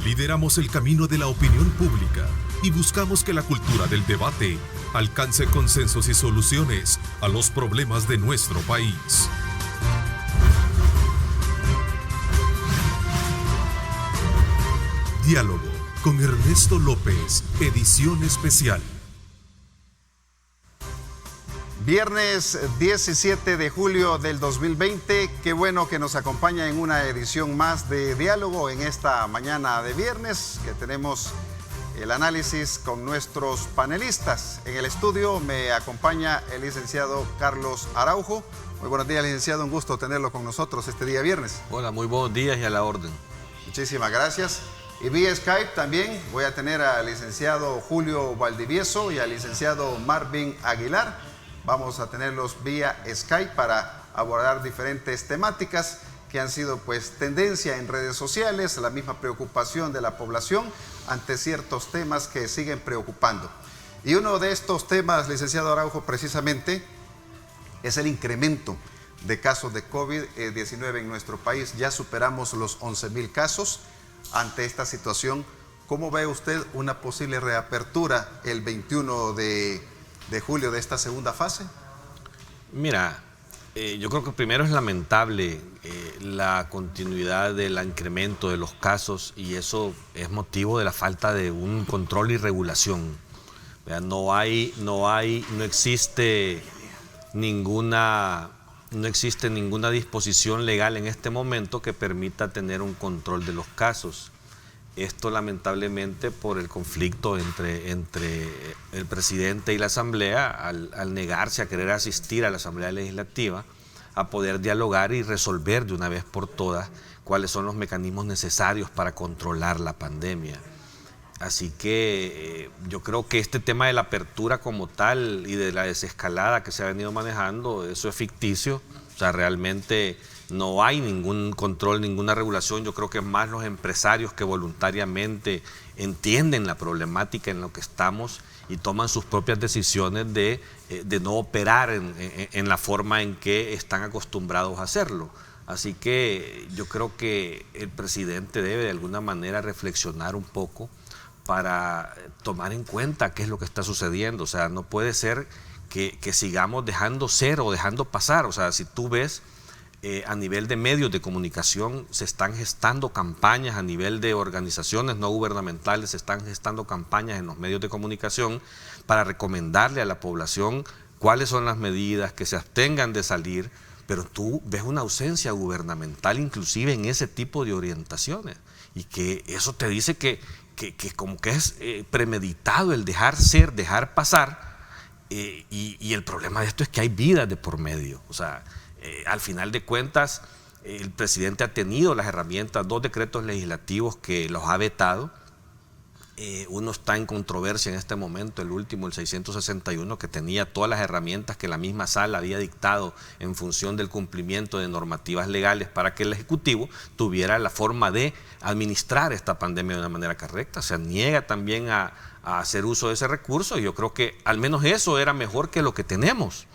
Lideramos el camino de la opinión pública y buscamos que la cultura del debate alcance consensos y soluciones a los problemas de nuestro país. Diálogo con Ernesto López, edición especial. Viernes 17 de julio del 2020, qué bueno que nos acompaña en una edición más de Diálogo en esta mañana de viernes, que tenemos el análisis con nuestros panelistas. En el estudio me acompaña el licenciado Carlos Araujo. Muy buenos días, licenciado, un gusto tenerlo con nosotros este día viernes. Hola, muy buenos días y a la orden. Muchísimas gracias. Y vía Skype también voy a tener al licenciado Julio Valdivieso y al licenciado Marvin Aguilar. Vamos a tenerlos vía Skype para abordar diferentes temáticas que han sido pues tendencia en redes sociales, la misma preocupación de la población ante ciertos temas que siguen preocupando. Y uno de estos temas, licenciado Araujo, precisamente es el incremento de casos de COVID-19 en nuestro país. Ya superamos los 11,000 casos. Ante esta situación, ¿cómo ve usted una posible reapertura el 21 de julio de esta segunda fase? Mira, yo creo que primero es lamentable la continuidad del incremento de los casos, y eso es motivo de la falta de un control y regulación. No existe ninguna disposición legal en este momento que permita tener un control de los casos. Esto lamentablemente por el conflicto entre el presidente y la Asamblea, al negarse a querer asistir a la Asamblea Legislativa, a poder dialogar y resolver de una vez por todas cuáles son los mecanismos necesarios para controlar la pandemia. Así que yo creo que este tema de la apertura como tal y de la desescalada que se ha venido manejando, eso es ficticio. O sea, realmente no hay ningún control, ninguna regulación. Yo creo que es más los empresarios que voluntariamente entienden la problemática en lo que estamos y toman sus propias decisiones de no operar en la forma en que están acostumbrados a hacerlo. Así que yo creo que el presidente debe de alguna manera reflexionar un poco para tomar en cuenta qué es lo que está sucediendo. O sea, no puede ser que sigamos dejando ser o dejando pasar. O sea, si tú ves a nivel de medios de comunicación se están gestando campañas, a nivel de organizaciones no gubernamentales se están gestando campañas en los medios de comunicación para recomendarle a la población cuáles son las medidas, que se abstengan de salir, pero tú ves una ausencia gubernamental inclusive en ese tipo de orientaciones, y que eso te dice que como que es premeditado el dejar ser, dejar pasar, y el problema de esto es que hay vidas de por medio. O sea, al final de cuentas, el presidente ha tenido las herramientas, 2 decretos legislativos que los ha vetado. Uno está en controversia en este momento, el último, el 661, que tenía todas las herramientas que la misma sala había dictado en función del cumplimiento de normativas legales para que el Ejecutivo tuviera la forma de administrar esta pandemia de una manera correcta. Se niega también a hacer uso de ese recurso, y yo creo que al menos eso era mejor que lo que tenemos.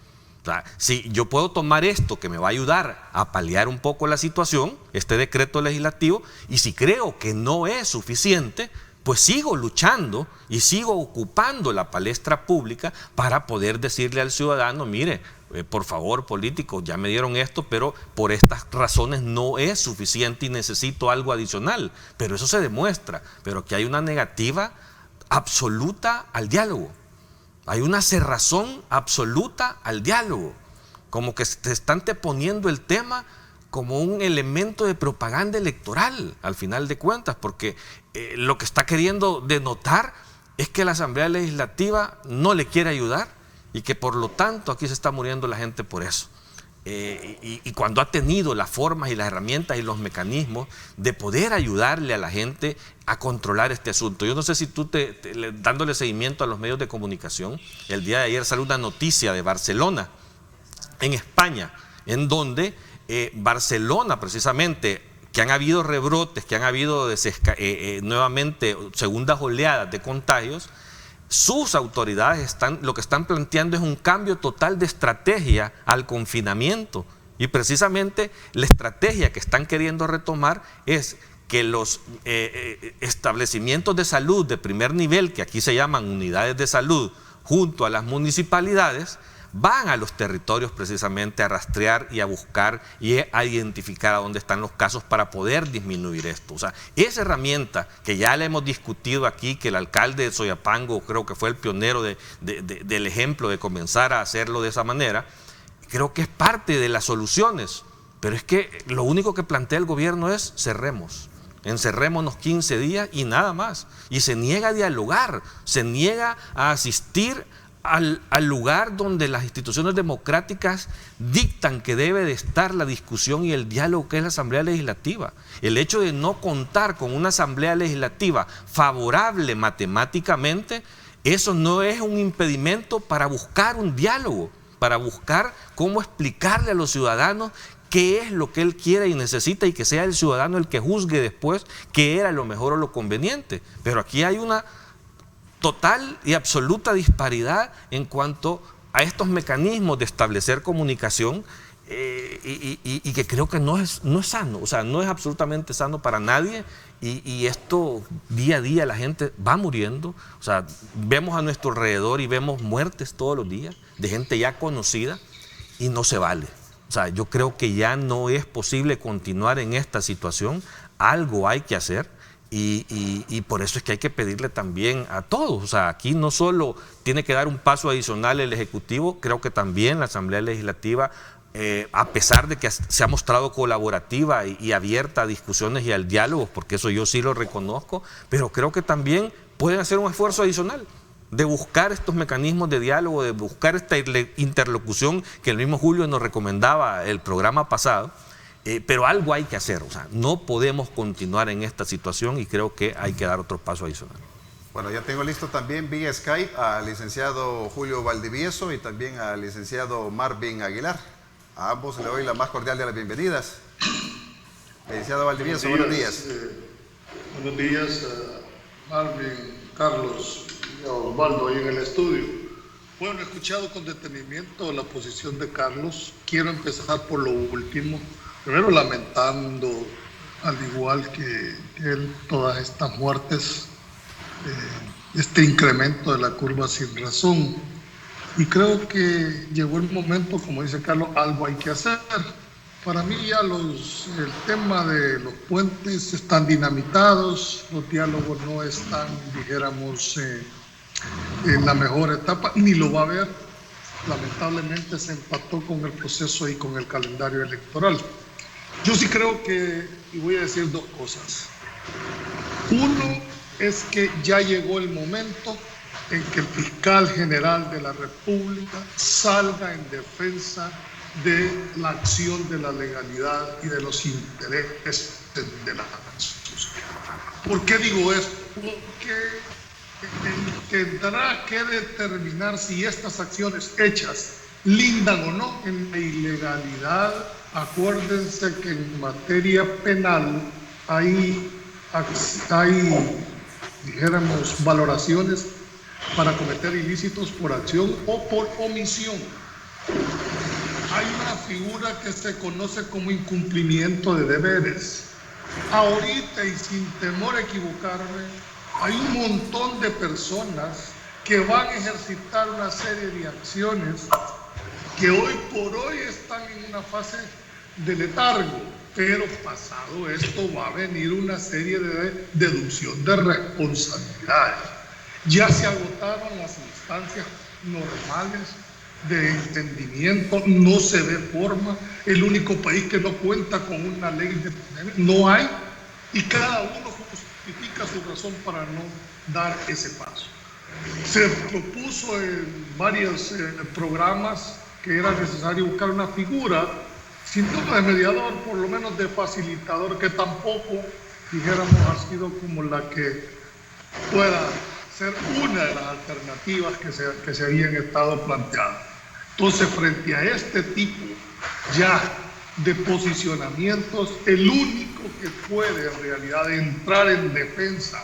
O sea, si yo puedo tomar esto que me va a ayudar a paliar un poco la situación, este decreto legislativo, y si creo que no es suficiente, pues sigo luchando y sigo ocupando la palestra pública para poder decirle al ciudadano, mire, por favor, políticos, ya me dieron esto, pero por estas razones no es suficiente y necesito algo adicional. Pero eso se demuestra, pero que hay una negativa absoluta al diálogo. Hay una cerrazón absoluta al diálogo, como que te están poniendo el tema como un elemento de propaganda electoral, al final de cuentas, porque lo que está queriendo denotar es que la Asamblea Legislativa no le quiere ayudar y que por lo tanto aquí se está muriendo la gente por eso. Y cuando ha tenido las formas y las herramientas y los mecanismos de poder ayudarle a la gente a controlar este asunto. Yo no sé si tú dándole seguimiento a los medios de comunicación, el día de ayer salió una noticia de Barcelona, en España, en donde Barcelona precisamente, que han habido rebrotes, que han habido nuevamente segundas oleadas de contagios, sus autoridades lo que están planteando es un cambio total de estrategia al confinamiento, y precisamente la estrategia que están queriendo retomar es que los establecimientos de salud de primer nivel, que aquí se llaman unidades de salud, junto a las municipalidades, van a los territorios precisamente a rastrear y a buscar y a identificar a dónde están los casos para poder disminuir esto. O sea, esa herramienta que ya la hemos discutido aquí, que el alcalde de Soyapango creo que fue el pionero del ejemplo de comenzar a hacerlo de esa manera, creo que es parte de las soluciones, pero es que lo único que plantea el gobierno es cerremos. Encerrémonos 15 días y nada más. Y se niega a dialogar, se niega a asistir al lugar donde las instituciones democráticas dictan que debe de estar la discusión y el diálogo, que es la Asamblea Legislativa. El hecho de no contar con una Asamblea Legislativa favorable matemáticamente, eso no es un impedimento para buscar un diálogo, para buscar cómo explicarle a los ciudadanos qué es lo que él quiere y necesita, y que sea el ciudadano el que juzgue después qué era lo mejor o lo conveniente. Pero aquí hay una total y absoluta disparidad en cuanto a estos mecanismos de establecer comunicación y que creo que no es sano, o sea, no es absolutamente sano para nadie, y esto día a día la gente va muriendo. O sea, vemos a nuestro alrededor y vemos muertes todos los días de gente ya conocida y no se vale. O sea, yo creo que ya no es posible continuar en esta situación, algo hay que hacer. Y por eso es que hay que pedirle también a todos, o sea, aquí no solo tiene que dar un paso adicional el Ejecutivo, creo que también la Asamblea Legislativa, a pesar de que se ha mostrado colaborativa y abierta a discusiones y al diálogo, porque eso yo sí lo reconozco, pero creo que también pueden hacer un esfuerzo adicional de buscar estos mecanismos de diálogo, de buscar esta interlocución que el mismo Julio nos recomendaba el programa pasado. Pero algo hay que hacer, o sea, no podemos continuar en esta situación y creo que hay que dar otro paso adicional. Bueno, ya tengo listo también vía Skype al licenciado Julio Valdivieso y también al licenciado Marvin Aguilar. A ambos le doy la más cordial de las bienvenidas. Licenciado Valdivieso, buenos días. Buenos días, Marvin, Carlos y Osvaldo ahí en el estudio. Bueno, he escuchado con detenimiento la posición de Carlos. Quiero empezar por lo último. Primero, lamentando, al igual que él, todas estas muertes, este incremento de la curva sin razón. Y creo que llegó el momento, como dice Carlos, algo hay que hacer. Para mí ya el tema de los puentes están dinamitados, los diálogos no están, dijéramos, en la mejor etapa, ni lo va a haber. Lamentablemente se empató con el proceso y con el calendario electoral. Yo sí creo que, y voy a decir dos cosas. Uno es que ya llegó el momento en que el fiscal general de la República salga en defensa de la acción de la legalidad y de los intereses de la nación. ¿Por qué digo esto? Porque tendrá que determinar si estas acciones hechas lindan o no en la ilegalidad. Acuérdense que en materia penal hay dijéramos, valoraciones para cometer ilícitos por acción o por omisión. Hay una figura que se conoce como incumplimiento de deberes. Ahorita, y sin temor a equivocarme, hay un montón de personas que van a ejercitar una serie de acciones que hoy por hoy están en una fase de letargo, pero pasado esto va a venir una serie de deducción de responsabilidades. Ya se agotaron las instancias normales de entendimiento, no se ve forma. El único país que no cuenta con una ley de no hay, y cada uno justifica su razón para no dar ese paso. Se propuso en varios programas que era necesario buscar una figura, sin duda de mediador, por lo menos de facilitador, que tampoco, dijéramos, ha sido como la que pueda ser una de las alternativas que se habían estado planteando. Entonces, frente a este tipo ya de posicionamientos, el único que puede en realidad entrar en defensa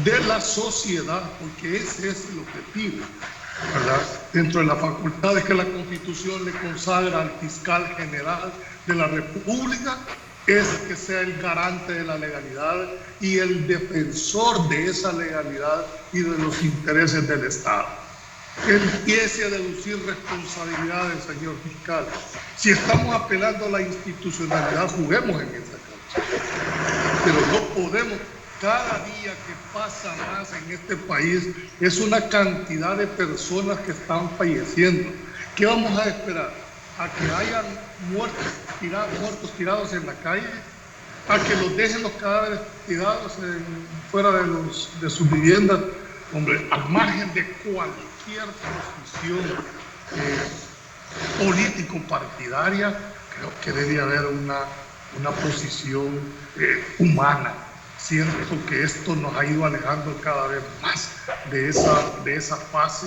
de la sociedad, porque ese es el objetivo, ¿verdad?, dentro de las facultades que la Constitución le consagra al fiscal general de la República, es que sea el garante de la legalidad y el defensor de esa legalidad y de los intereses del Estado. Que empiece a deducir responsabilidades, señor fiscal. Si estamos apelando a la institucionalidad, juguemos en esa cancha. Pero no podemos. Cada día que pasa más en este país es una cantidad de personas que están falleciendo. ¿Qué vamos a esperar? ¿A que hayan muertos tirados en la calle? ¿A que los dejen los cadáveres tirados fuera de sus viviendas? Hombre, al margen de cualquier posición político-partidaria, creo que debe haber una posición humana. Siento que esto nos ha ido alejando cada vez más de esa fase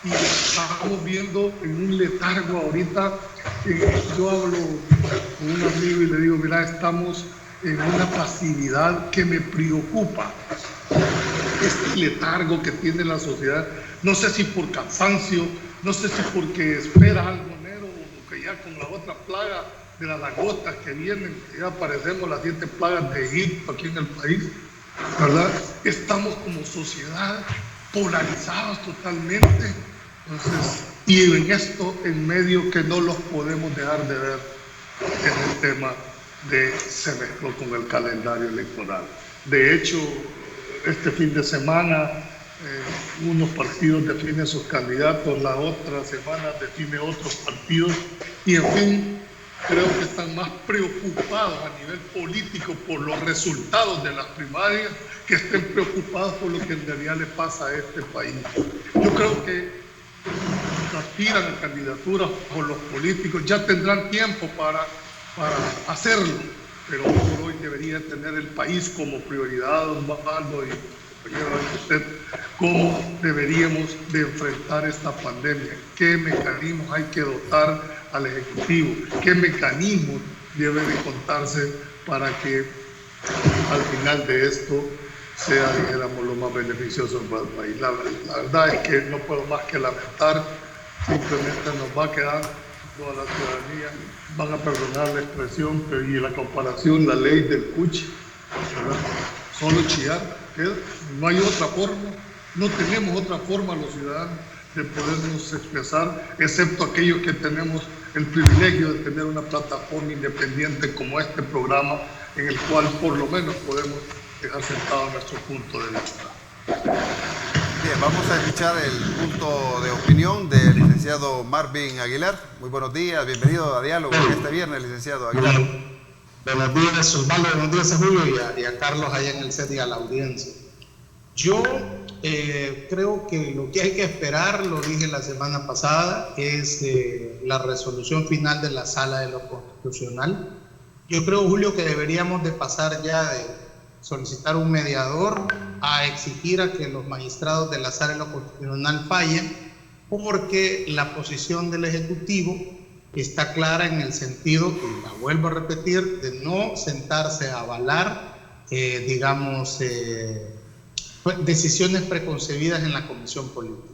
y estamos viendo en un letargo ahorita. Yo hablo con un amigo y le digo, mira, estamos en una pasividad que me preocupa. Este letargo que tiene la sociedad, no sé si por cansancio, no sé si porque espera algo enero o que ya con la otra plaga de las langostas que vienen, que ya parecemos las 7 plagas de Egipto aquí en el país, ¿verdad? Estamos como sociedad polarizados totalmente. Entonces, y en esto, en medio que no los podemos dejar de ver, en el tema se mezcló con el calendario electoral. De hecho, este fin de semana, unos partidos definen sus candidatos, la otra semana define otros partidos, y en fin, creo que están más preocupados a nivel político por los resultados de las primarias que estén preocupados por lo que en realidad le pasa a este país. Yo creo que aspiran a candidaturas por los políticos, ya tendrán tiempo para hacerlo, pero por hoy debería tener el país como prioridad, don Osvaldo y compañero usted, cómo deberíamos de enfrentar esta pandemia, qué mecanismos hay que dotar al Ejecutivo, qué mecanismos debe de contarse para que al final de esto sea, dijéramos, lo más beneficioso para el país. La verdad es que no puedo más que lamentar, simplemente nos va a quedar toda la ciudadanía, van a perdonar la expresión y la comparación, la ley del cuchi, ¿verdad? Solo chillar, ¿qué? No hay otra forma, no tenemos otra forma los ciudadanos de podernos expresar, excepto aquellos que tenemos el privilegio de tener una plataforma independiente como este programa, en el cual por lo menos podemos dejar sentado nuestro punto de vista. Bien, vamos a escuchar el punto de opinión del licenciado Marvin Aguilar. Muy buenos días, bienvenido a Diálogo este viernes, licenciado Aguilar. Buenos días, Osvaldo, buenos días a Julio y a Carlos allá en el set y a la audiencia. Yo creo que lo que hay que esperar, lo dije la semana pasada, es la resolución final de la Sala de lo Constitucional. Yo creo, Julio, que deberíamos de pasar ya de solicitar un mediador a exigir a que los magistrados de la Sala de lo Constitucional fallen, porque la posición del Ejecutivo está clara en el sentido, y la vuelvo a repetir, de no sentarse a avalar, decisiones preconcebidas en la comisión política.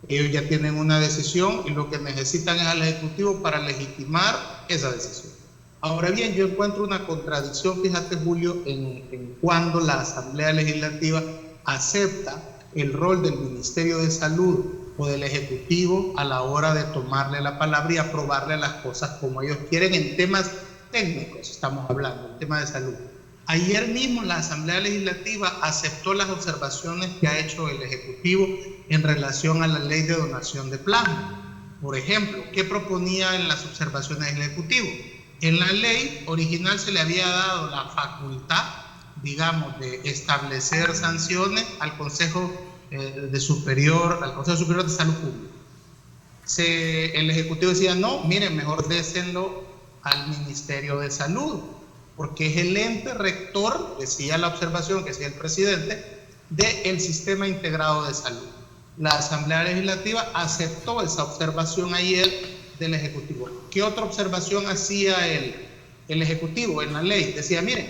Ellos ya tienen una decisión y lo que necesitan es al Ejecutivo para legitimar esa decisión. Ahora bien, yo encuentro una contradicción, fíjate, Julio, en cuando la Asamblea Legislativa acepta el rol del Ministerio de Salud o del Ejecutivo a la hora de tomarle la palabra y aprobarle las cosas como ellos quieren en temas técnicos, estamos hablando, en temas de salud. Ayer mismo la Asamblea Legislativa aceptó las observaciones que ha hecho el Ejecutivo en relación a la ley de donación de plasma. Por ejemplo, ¿qué proponía en las observaciones del Ejecutivo? En la ley original se le había dado la facultad, digamos, de establecer sanciones al Consejo Superior de Salud Pública. El Ejecutivo decía, no, miren, mejor désenlo al Ministerio de Salud, porque es el ente rector, decía la observación que decía el presidente, del Sistema Integrado de Salud. La Asamblea Legislativa aceptó esa observación ayer del Ejecutivo. ¿Qué otra observación hacía el Ejecutivo en la ley? Decía, miren,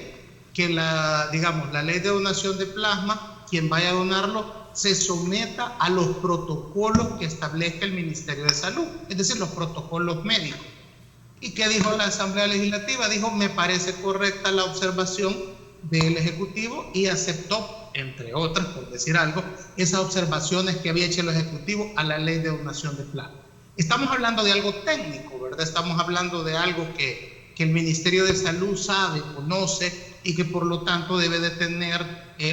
que la ley de donación de plasma, quien vaya a donarlo, se someta a los protocolos que establezca el Ministerio de Salud, es decir, los protocolos médicos. ¿Y qué dijo la Asamblea Legislativa? Dijo, me parece correcta la observación del Ejecutivo y aceptó, entre otras, por decir algo, esas observaciones que había hecho el Ejecutivo a la Ley de Donación de Plagas. Estamos hablando de algo técnico, ¿verdad? Estamos hablando de algo que el Ministerio de Salud sabe, conoce y que por lo tanto debe de tener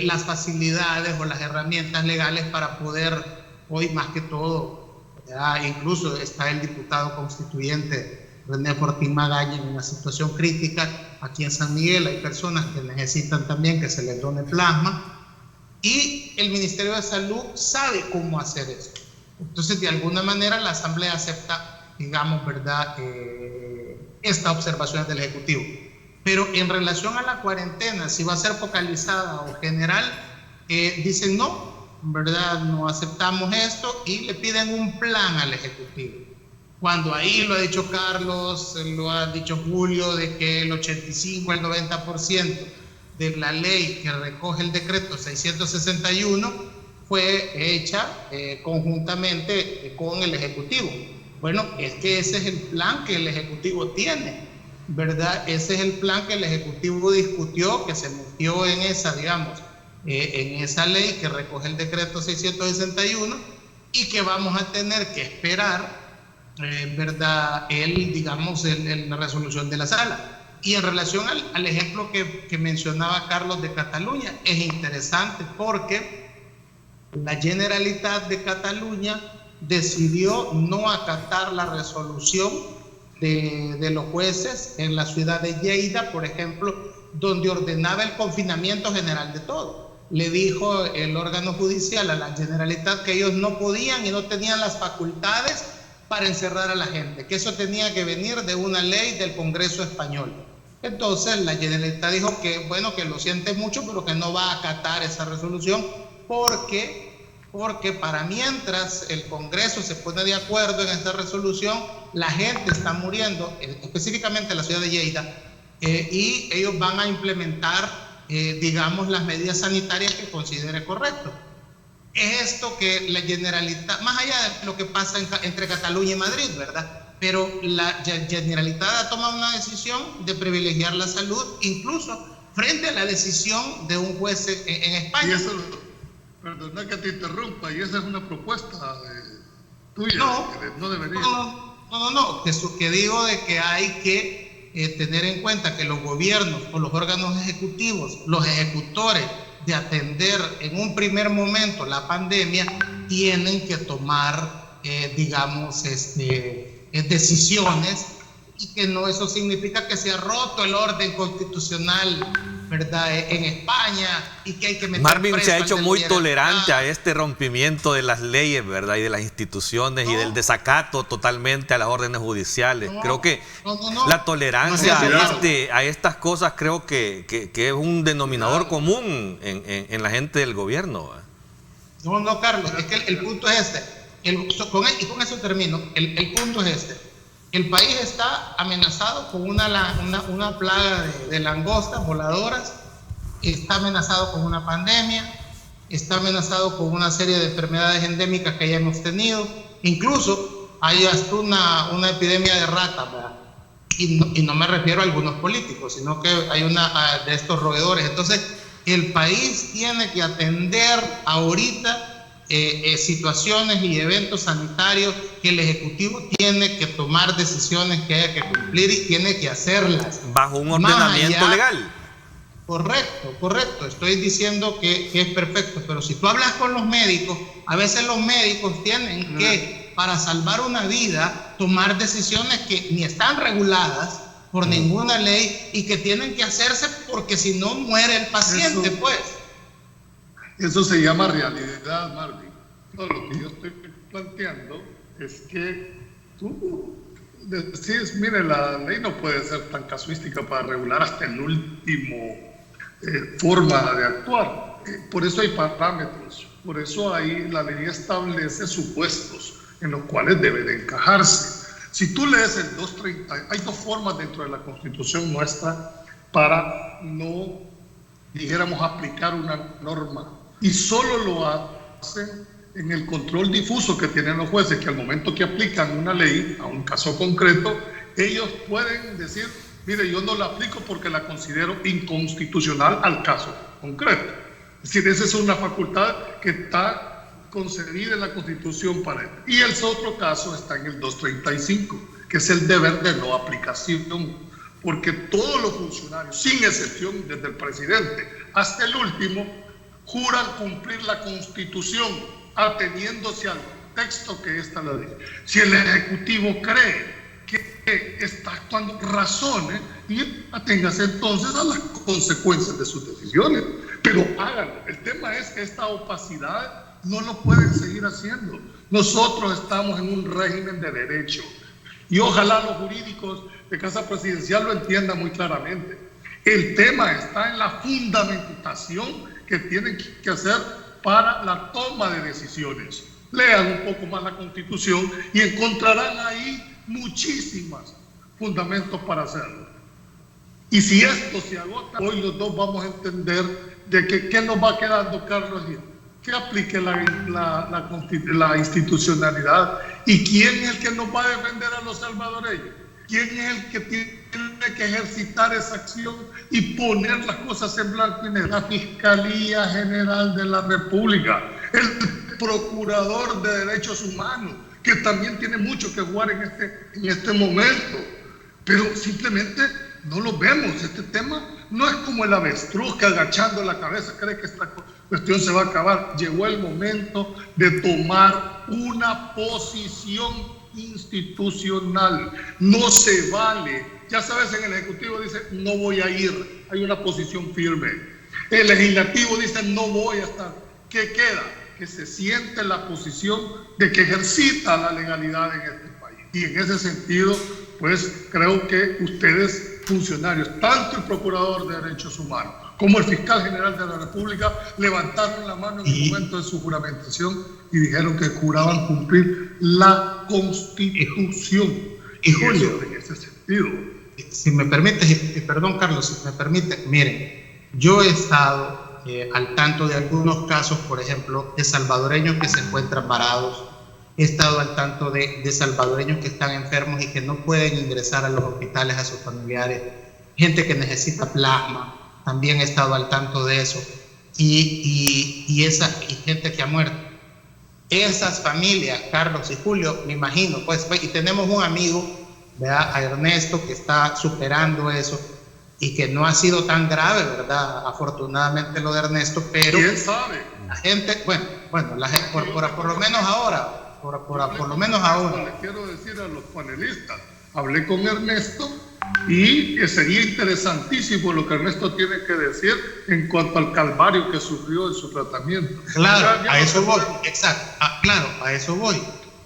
las facilidades o las herramientas legales para poder, hoy más que todo, incluso está el diputado constituyente René Fortín Magaña en una situación crítica. Aquí en San Miguel hay personas que necesitan también que se les done plasma y el Ministerio de Salud sabe cómo hacer esto. Entonces, de alguna manera, la Asamblea acepta, digamos, ¿verdad?, estas observaciones del Ejecutivo. Pero en relación a la cuarentena, si va a ser focalizada o general, dicen no, ¿verdad?, no aceptamos esto y le piden un plan al Ejecutivo. Cuando ahí lo ha dicho Carlos, lo ha dicho Julio, de que el 85, el 90% de la ley que recoge el decreto 661 fue hecha conjuntamente con el Ejecutivo. Bueno, es que ese es el plan que el Ejecutivo tiene, ¿verdad? Ese es el plan que el Ejecutivo discutió, que se metió en esa, digamos, en esa ley que recoge el decreto 661 y que vamos a tener que esperar, ¿verdad?, la resolución de la sala. Y en relación al ejemplo que mencionaba Carlos de Cataluña, es interesante porque la Generalitat de Cataluña decidió no acatar la resolución de los jueces en la ciudad de Lleida, por ejemplo, donde ordenaba el confinamiento general de todo. Le dijo el órgano judicial a la Generalitat que ellos no podían y no tenían las facultades para encerrar a la gente, que eso tenía que venir de una ley del Congreso español. Entonces la Generalitat dijo que, bueno, que lo siente mucho, pero que no va a acatar esa resolución porque para mientras el Congreso se pone de acuerdo en esta resolución, la gente está muriendo, específicamente en la ciudad de Lleida, y ellos van a implementar, digamos, las medidas sanitarias que considere correcto. Es esto que la Generalitat, más allá de lo que pasa entre Cataluña y Madrid, ¿verdad?, pero la Generalitat ha tomado una decisión de privilegiar la salud, incluso frente a la decisión de un juez en España. Y eso, perdona que te interrumpa, y esa es una propuesta tuya, que no debería. No, que digo de que hay que tener en cuenta que los gobiernos o los órganos ejecutivos, los ejecutores de atender en un primer momento la pandemia, tienen que tomar, digamos, decisiones, y que no eso significa que se ha roto el orden constitucional, ¿verdad?, en España, y que hay que meter Marvin se ha hecho muy preso tolerante a este rompimiento de las leyes, ¿verdad?, y de las instituciones, y del desacato totalmente a las órdenes judiciales. Creo que la tolerancia a estas cosas creo que es un denominador común en la gente del gobierno. No, Carlos, es que el punto es este. Y con eso termino. El punto es este. El país está amenazado con una plaga de langostas voladoras, está amenazado con una pandemia, está amenazado con una serie de enfermedades endémicas que ya hemos tenido, incluso hay hasta una epidemia de ratas, ¿verdad? Y no me refiero a algunos políticos, sino que hay una de estos roedores. Entonces, el país tiene que atender ahorita situaciones y eventos sanitarios que el Ejecutivo tiene que tomar decisiones que haya que cumplir y tiene que hacerlas. Bajo un ordenamiento legal. Correcto. Estoy diciendo que es perfecto, pero si tú hablas con los médicos, a veces los médicos tienen que, para salvar una vida, tomar decisiones que ni están reguladas por ninguna ley y que tienen que hacerse porque si no muere el paciente, Eso se llama realidad, Marvin. No, lo que yo estoy planteando es que tú decís, mire, la ley no puede ser tan casuística para regular hasta el último forma de actuar. Por eso hay parámetros, por eso ahí la ley establece supuestos en los cuales debe de encajarse. Si tú lees el 230, hay dos formas dentro de la Constitución nuestra para no, dijéramos, aplicar una norma. Y solo lo hacen en el control difuso que tienen los jueces, que al momento que aplican una ley a un caso concreto, ellos pueden decir, mire, yo no la aplico porque la considero inconstitucional al caso concreto. Es decir, esa es una facultad que está concedida en la Constitución para él. Y el otro caso está en el 235, que es el deber de no aplicación, porque todos los funcionarios, sin excepción, desde el presidente hasta el último, juran cumplir la Constitución ateniéndose al texto que esta la dice. Si el Ejecutivo cree que está actuando, razone y aténgase entonces a las consecuencias de sus decisiones. Pero háganlo. El tema es que esta opacidad no lo pueden seguir haciendo. Nosotros estamos en un régimen de derecho y ojalá los jurídicos de Casa Presidencial lo entiendan muy claramente. El tema está en la fundamentación que tienen que hacer para la toma de decisiones. Lean un poco más la Constitución y encontrarán ahí muchísimos fundamentos para hacerlo. Y si esto se agota, hoy los dos vamos a entender de que qué nos va quedando, Carlos, que aplique la institucionalidad. ¿Y quién es el que nos va a defender a los salvadoreños? ¿Quién es el que tiene que ejercitar esa acción y poner las cosas en blanco y negro? La Fiscalía General de la República, el Procurador de Derechos Humanos, que también tiene mucho que jugar en este momento, pero simplemente no lo vemos. Este tema no es como el avestruz que agachando la cabeza cree que esta cuestión se va a acabar. Llegó el momento de tomar una posición institucional. No se vale. Ya sabes, en el Ejecutivo dice, no voy a ir. Hay una posición firme. El Legislativo dice, no voy a estar. ¿Qué queda? Que se siente la posición de que ejercita la legalidad en este país. Y en ese sentido, pues creo que ustedes, funcionarios, tanto el Procurador de Derechos Humanos como el Fiscal General de la República, levantaron la mano en el momento de su juramentación y dijeron que juraban cumplir la Constitución. Y Julio, en ese sentido. Si me permite, y perdón Carlos, si me permite, miren, yo he estado al tanto de algunos casos, por ejemplo, de salvadoreños que se encuentran varados. He estado al tanto de salvadoreños que están enfermos y que no pueden ingresar a los hospitales a sus familiares. Gente que necesita plasma, también he estado al tanto de eso. Y gente que ha muerto. Esas familias, Carlos y Julio, me imagino, pues, y tenemos un amigo, ¿verdad? A Ernesto, que está superando eso y que no ha sido tan grave, ¿verdad? Afortunadamente lo de Ernesto, pero... ¿Quién sabe? La gente, bueno, la gente, por lo menos ahora, por lo menos ahora. Le quiero decir a los panelistas, hablé con Ernesto y sería interesantísimo lo que Ernesto tiene que decir en cuanto al calvario que sufrió en su tratamiento. Claro, a eso voy, exacto, claro, a eso voy.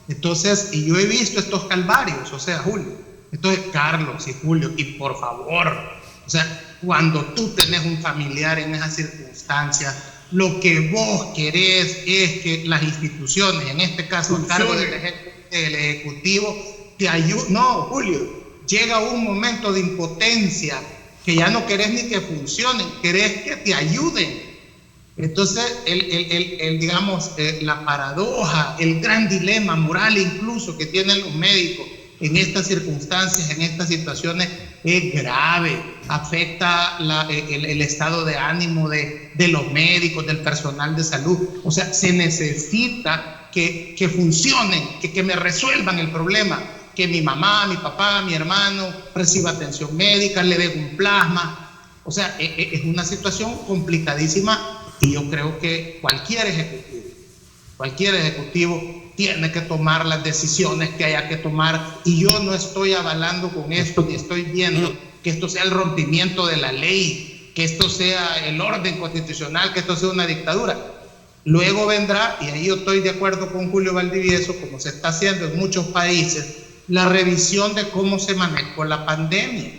Entonces, y yo he visto estos calvarios, o sea, Julio, entonces Carlos y Julio, y por favor, o sea, cuando tú tenés un familiar en esas circunstancias, lo que vos querés es que las instituciones, en este caso el cargo del Ejecutivo, te ayuden. No, Julio, llega un momento de impotencia que ya no querés ni que funcionen, querés que te ayuden. Entonces, digamos, la paradoja, el gran dilema moral incluso que tienen los médicos en estas circunstancias, en estas situaciones, es grave, afecta el estado de ánimo de los médicos, del personal de salud. O sea, se necesita que funcionen, que me resuelvan el problema, que mi mamá, mi papá, mi hermano reciba atención médica, le den un plasma. O sea, es una situación complicadísima y yo creo que cualquier ejecutivo tiene que tomar las decisiones que haya que tomar, y yo no estoy avalando con esto, ni estoy viendo que esto sea el rompimiento de la ley, que esto sea el orden constitucional, que esto sea una dictadura. Luego vendrá, y ahí yo estoy de acuerdo con Julio Valdivieso, como se está haciendo en muchos países, la revisión de cómo se manejó la pandemia.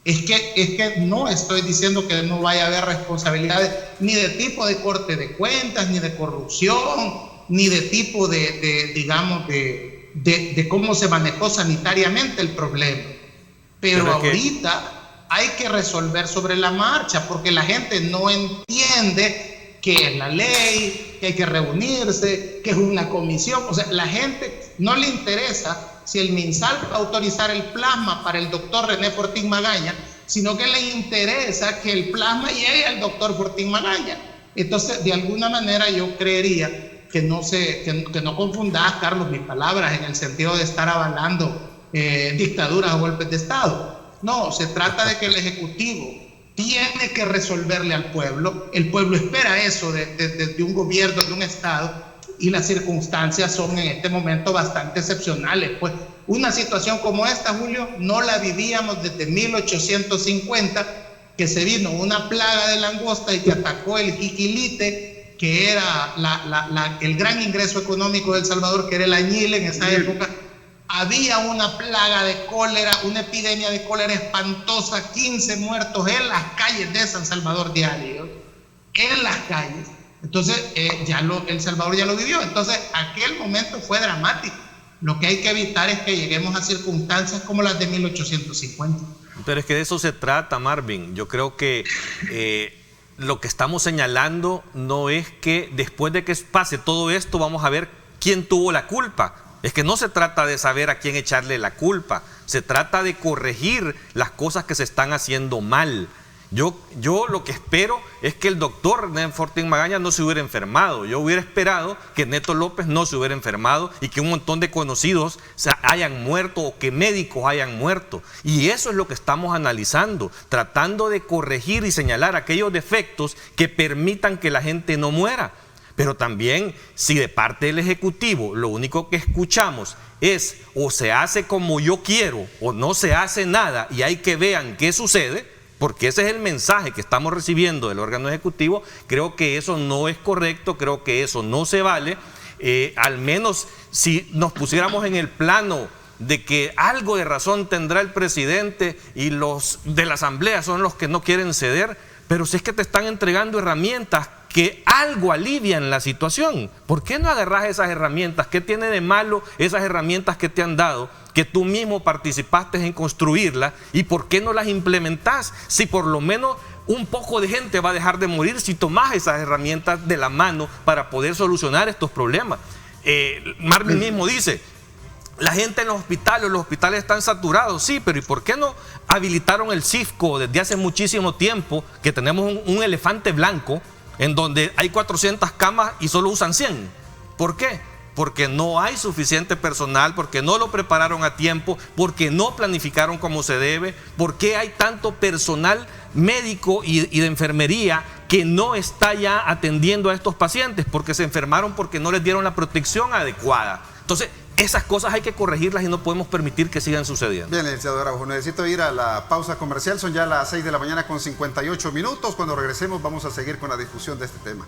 Es que no estoy diciendo que no vaya a haber responsabilidades ni de tipo de corte de cuentas, ni de corrupción, ni de tipo digamos, de cómo se manejó sanitariamente el problema. Pero ahorita hay que resolver sobre la marcha, porque la gente no entiende qué es la ley, que hay que reunirse, que es una comisión. O sea, la gente no le interesa si el MinSal va a autorizar el plasma para el doctor René Fortín Magaña, sino que le interesa que el plasma llegue al doctor Fortín Magaña. Entonces, de alguna manera yo creería que no confundas, Carlos, mis palabras en el sentido de estar avalando dictaduras o golpes de Estado. No, se trata de que el Ejecutivo tiene que resolverle al pueblo. El pueblo espera eso de un gobierno, de un Estado, y las circunstancias son en este momento bastante excepcionales. Pues una situación como esta, Julio, no la vivíamos desde 1850, que se vino una plaga de langosta y que atacó el jiquilite, que era el gran ingreso económico de El Salvador, que era el añil en esa época. Había una plaga de cólera, una epidemia de cólera espantosa, 15 muertos en las calles de San Salvador diarios, en las calles. Entonces, El Salvador ya lo vivió. Entonces, aquel momento fue dramático. Lo que hay que evitar es que lleguemos a circunstancias como las de 1850. Pero es que de eso se trata, Marvin. Yo creo que lo que estamos señalando no es que después de que pase todo esto vamos a ver quién tuvo la culpa. Es que no se trata de saber a quién echarle la culpa. Se trata de corregir las cosas que se están haciendo mal. Yo lo que espero es que el doctor René Fortín Magaña no se hubiera enfermado. Yo hubiera esperado que Neto López no se hubiera enfermado y que un montón de conocidos hayan muerto o que médicos hayan muerto. Y eso es lo que estamos analizando, tratando de corregir y señalar aquellos defectos que permitan que la gente no muera. Pero también, si de parte del Ejecutivo lo único que escuchamos es o se hace como yo quiero o no se hace nada y hay que vean qué sucede, porque ese es el mensaje que estamos recibiendo del órgano ejecutivo, creo que eso no es correcto, creo que eso no se vale. Al menos si nos pusiéramos en el plano de que algo de razón tendrá el presidente y los de la asamblea son los que no quieren ceder, pero si es que te están entregando herramientas que algo alivian la situación, ¿por qué no agarras esas herramientas? ¿Qué tiene de malo esas herramientas que te han dado, que tú mismo participaste en construirlas, y por qué no las implementás? Si por lo menos un poco de gente va a dejar de morir si tomás esas herramientas de la mano para poder solucionar estos problemas. Marvin mismo dice, la gente en los hospitales están saturados, sí, pero ¿y por qué no habilitaron el CIFCO desde hace muchísimo tiempo, que tenemos un elefante blanco en donde hay 400 camas y solo usan 100? ¿Por qué? Porque no hay suficiente personal, porque no lo prepararon a tiempo, porque no planificaron como se debe. ¿Por qué hay tanto personal médico y de enfermería que no está ya atendiendo a estos pacientes? Porque se enfermaron, porque no les dieron la protección adecuada. Entonces, esas cosas hay que corregirlas y no podemos permitir que sigan sucediendo. Bien, licenciado Araujo, necesito ir a la pausa comercial. Son ya las 6 de la mañana con 58 minutos. Cuando regresemos vamos a seguir con la discusión de este tema.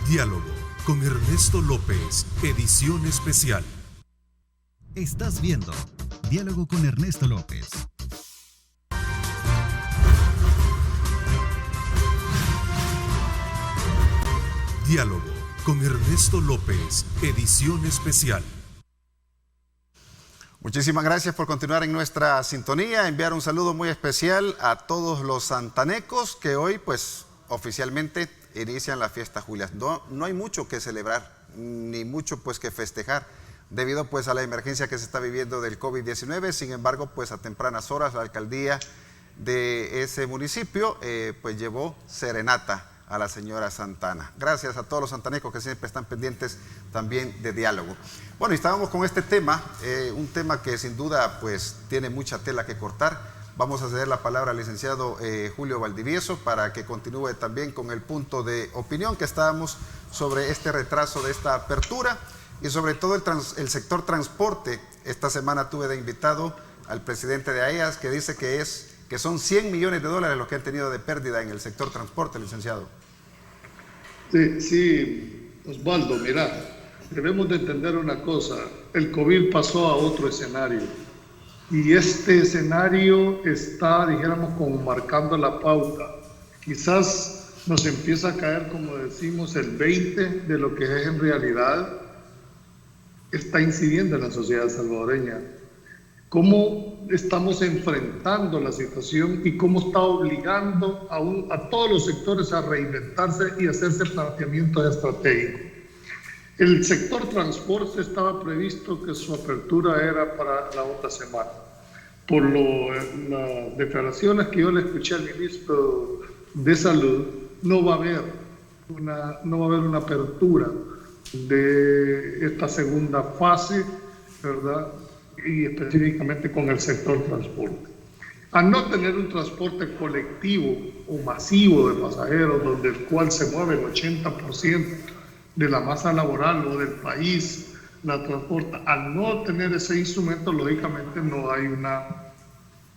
Diálogo con Ernesto López, edición especial. Estás viendo Diálogo con Ernesto López. Diálogo con Ernesto López, edición especial. Muchísimas gracias por continuar en nuestra sintonía. Enviar un saludo muy especial a todos los santanecos que hoy, pues, oficialmente inician la fiesta Julia. No hay mucho que celebrar, ni mucho pues que festejar, debido pues a la emergencia que se está viviendo del COVID-19. Sin embargo, pues a tempranas horas la alcaldía de ese municipio pues llevó serenata a la señora Santana. Gracias a todos los santanecos que siempre están pendientes también de Diálogo. Bueno, y estábamos con este tema, un tema que sin duda pues tiene mucha tela que cortar. Vamos a ceder la palabra al licenciado Julio Valdivieso para que continúe también con el punto de opinión que estábamos sobre este retraso de esta apertura y sobre todo el sector transporte. Esta semana tuve de invitado al presidente de AEAS, que dice que son 100 millones de dólares los que han tenido de pérdida en el sector transporte, licenciado. Sí, Osvaldo, mira, debemos de entender una cosa. El COVID pasó a otro escenario. Y este escenario está, dijéramos, como marcando la pauta. Quizás nos empieza a caer, como decimos, el 20 de lo que es en realidad está incidiendo en la sociedad salvadoreña. cómo estamos enfrentando la situación y cómo está obligando a todos los sectores a reinventarse y hacerse planteamientos estratégicos. El sector transporte estaba previsto que su apertura era para la otra semana. Por las declaraciones que yo le escuché al ministro de Salud, no va a haber una apertura de esta segunda fase, ¿verdad? Y específicamente con el sector transporte. Al no tener un transporte colectivo o masivo de pasajeros, donde el cual se mueve el 80% de la masa laboral o del país, la transporta, al no tener ese instrumento, lógicamente no hay una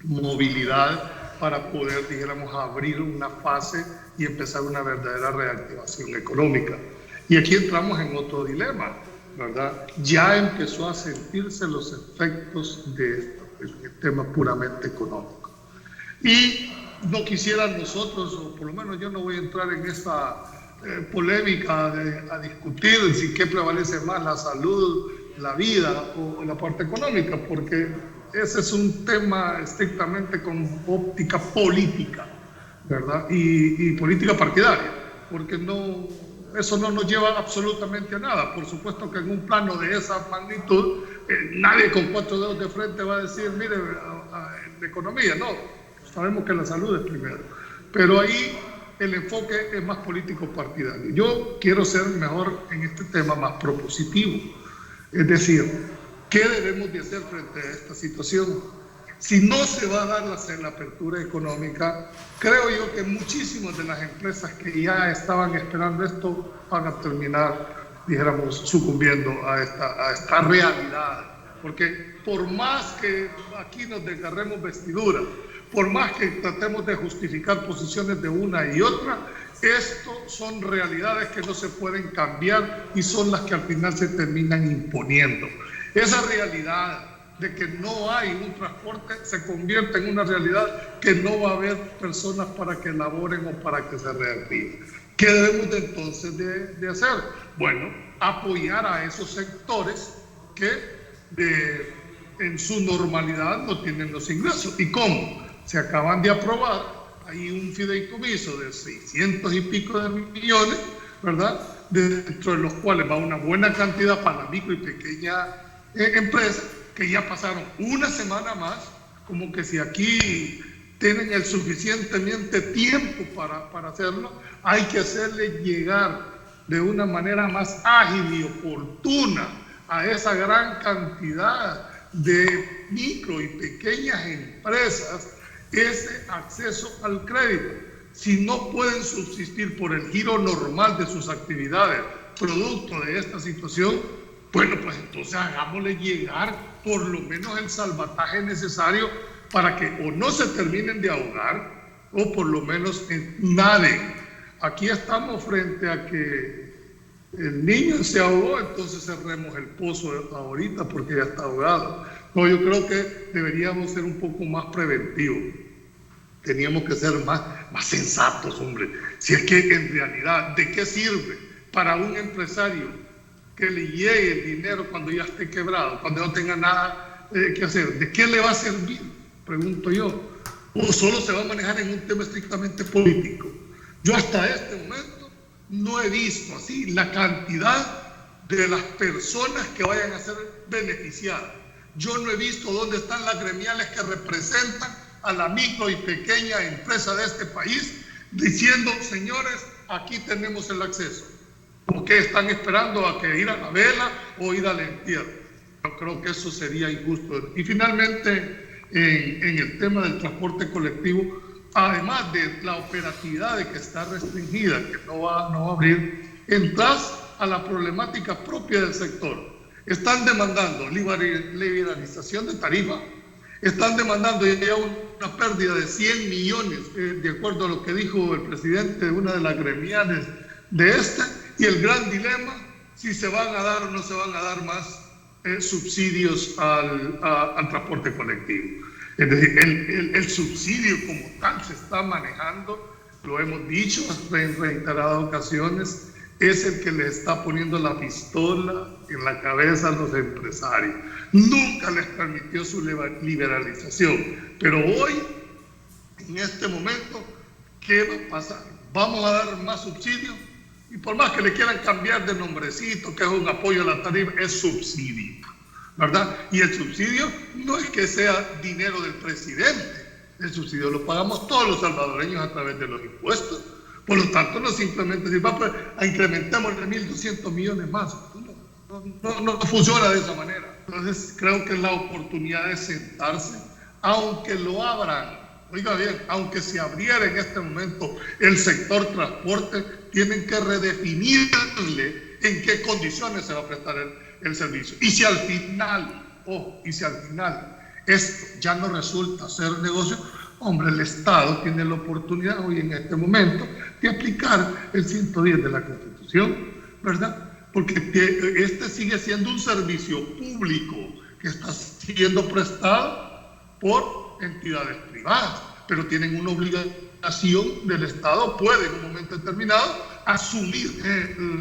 movilidad para poder, dijéramos, abrir una fase y empezar una verdadera reactivación económica. Y aquí entramos en otro dilema, ¿verdad? Ya empezó a sentirse los efectos de este tema puramente económico. Y no quisieran nosotros, o por lo menos yo no voy a entrar en esta polémica a discutir si qué prevalece más, la salud, la vida o la parte económica, porque ese es un tema estrictamente con óptica política, ¿verdad? Y política partidaria, porque eso no nos lleva absolutamente a nada. Por supuesto que en un plano de esa magnitud, nadie con 4 dedos de frente va a decir, mire, la economía, no, sabemos que la salud es primero. Pero ahí el enfoque es más político partidario. Yo quiero ser mejor en este tema, más propositivo. Es decir, ¿qué debemos de hacer frente a esta situación? Si no se va a dar la apertura económica, creo yo que muchísimas de las empresas que ya estaban esperando esto van a terminar, dijéramos, sucumbiendo a esta realidad. Porque por más que aquí nos desgarremos vestiduras, por más que tratemos de justificar posiciones de una y otra, esto son realidades que no se pueden cambiar y son las que al final se terminan imponiendo. Esa realidad de que no hay un transporte se convierte en una realidad que no va a haber personas para que laboren o para que se reactiven. ¿Qué debemos entonces de hacer? Bueno, apoyar a esos sectores que en su normalidad no tienen los ingresos. ¿Y cómo? Se acaban de aprobar ahí un fideicomiso de 600 y pico de millones, ¿verdad? Dentro de los cuales va una buena cantidad para la micro y pequeña empresa, que ya pasaron una semana más, como que si aquí tienen el suficientemente tiempo para hacerlo, hay que hacerle llegar de una manera más ágil y oportuna a esa gran cantidad de micro y pequeñas empresas ese acceso al crédito. Si no pueden subsistir por el giro normal de sus actividades, producto de esta situación, bueno, pues entonces hagámosle llegar por lo menos el salvataje necesario para que o no se terminen de ahogar o por lo menos naden. Aquí estamos frente a que el niño se ahogó, entonces cerremos el pozo ahorita porque ya está ahogado. No, yo creo que deberíamos ser un poco más preventivos. Teníamos que ser más sensatos, hombre. Si es que en realidad, ¿de qué sirve para un empresario que le llegue el dinero cuando ya esté quebrado, cuando no tenga nada que hacer? ¿De qué le va a servir? Pregunto yo. ¿O solo se va a manejar en un tema estrictamente político? Yo hasta este momento no he visto así la cantidad de las personas que vayan a ser beneficiadas. Yo no he visto dónde están las gremiales que representan a la micro y pequeña empresa de este país diciendo, señores, aquí tenemos el acceso. ¿Por qué están esperando a que ir a la vela o ir al entierro? Yo creo que eso sería injusto. Y finalmente, en el tema del transporte colectivo, además de la operatividad de que está restringida, que no va a abrir, entras a la problemática propia del sector. Están demandando liberalización de tarifa, están demandando ya una pérdida de 100 millones, de acuerdo a lo que dijo el presidente de una de las gremiales de y el gran dilema, si se van a dar o no se van a dar más subsidios al transporte colectivo. Es decir, el subsidio como tal se está manejando, lo hemos dicho en reiteradas ocasiones, es el que le está poniendo la pistola en la cabeza a los empresarios. Nunca les permitió su liberalización, pero hoy, en este momento, ¿qué va a pasar? Vamos a dar más subsidios, y por más que le quieran cambiar de nombrecito, que es un apoyo a la tarifa, es subsidio, ¿verdad? Y el subsidio no es que sea dinero del presidente, el subsidio lo pagamos todos los salvadoreños a través de los impuestos. Por lo tanto, no simplemente decir, pues, incrementamos de 1.200 millones más. No funciona de esa manera. Entonces, creo que es la oportunidad de sentarse, aunque lo abran. Oiga bien, aunque se abriera en este momento el sector transporte, tienen que redefinirle en qué condiciones se va a prestar el servicio. Y si al final, esto ya no resulta ser negocio, hombre, el Estado tiene la oportunidad hoy en este momento de aplicar el 110 de la Constitución, ¿verdad? Porque este sigue siendo un servicio público que está siendo prestado por entidades privadas, pero tienen una obligación del Estado, puede en un momento determinado asumir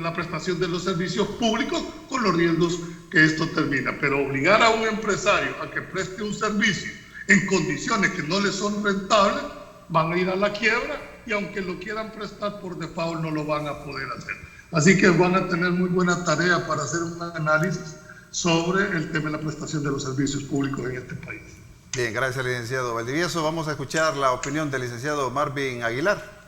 la prestación de los servicios públicos con los riesgos que esto termina. Pero obligar a un empresario a que preste un servicio en condiciones que no les son rentables, van a ir a la quiebra, y aunque lo quieran prestar por default no lo van a poder hacer. Así que van a tener muy buena tarea para hacer un análisis sobre el tema de la prestación de los servicios públicos en este país. Bien, gracias, licenciado Valdivieso. Vamos a escuchar la opinión del licenciado Marvin Aguilar.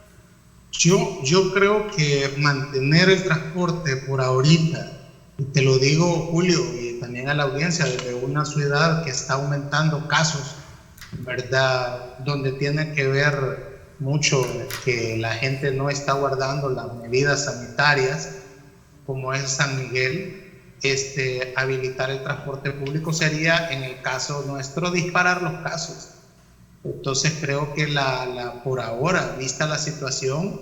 Yo creo que mantener el transporte por ahorita, y te lo digo, Julio, y también a la audiencia, desde una ciudad que está aumentando casos, ¿verdad?, donde tiene que ver mucho que la gente no está guardando las medidas sanitarias, como es San Miguel, habilitar el transporte público sería, en el caso nuestro, disparar los casos. Entonces creo que por ahora, vista la situación,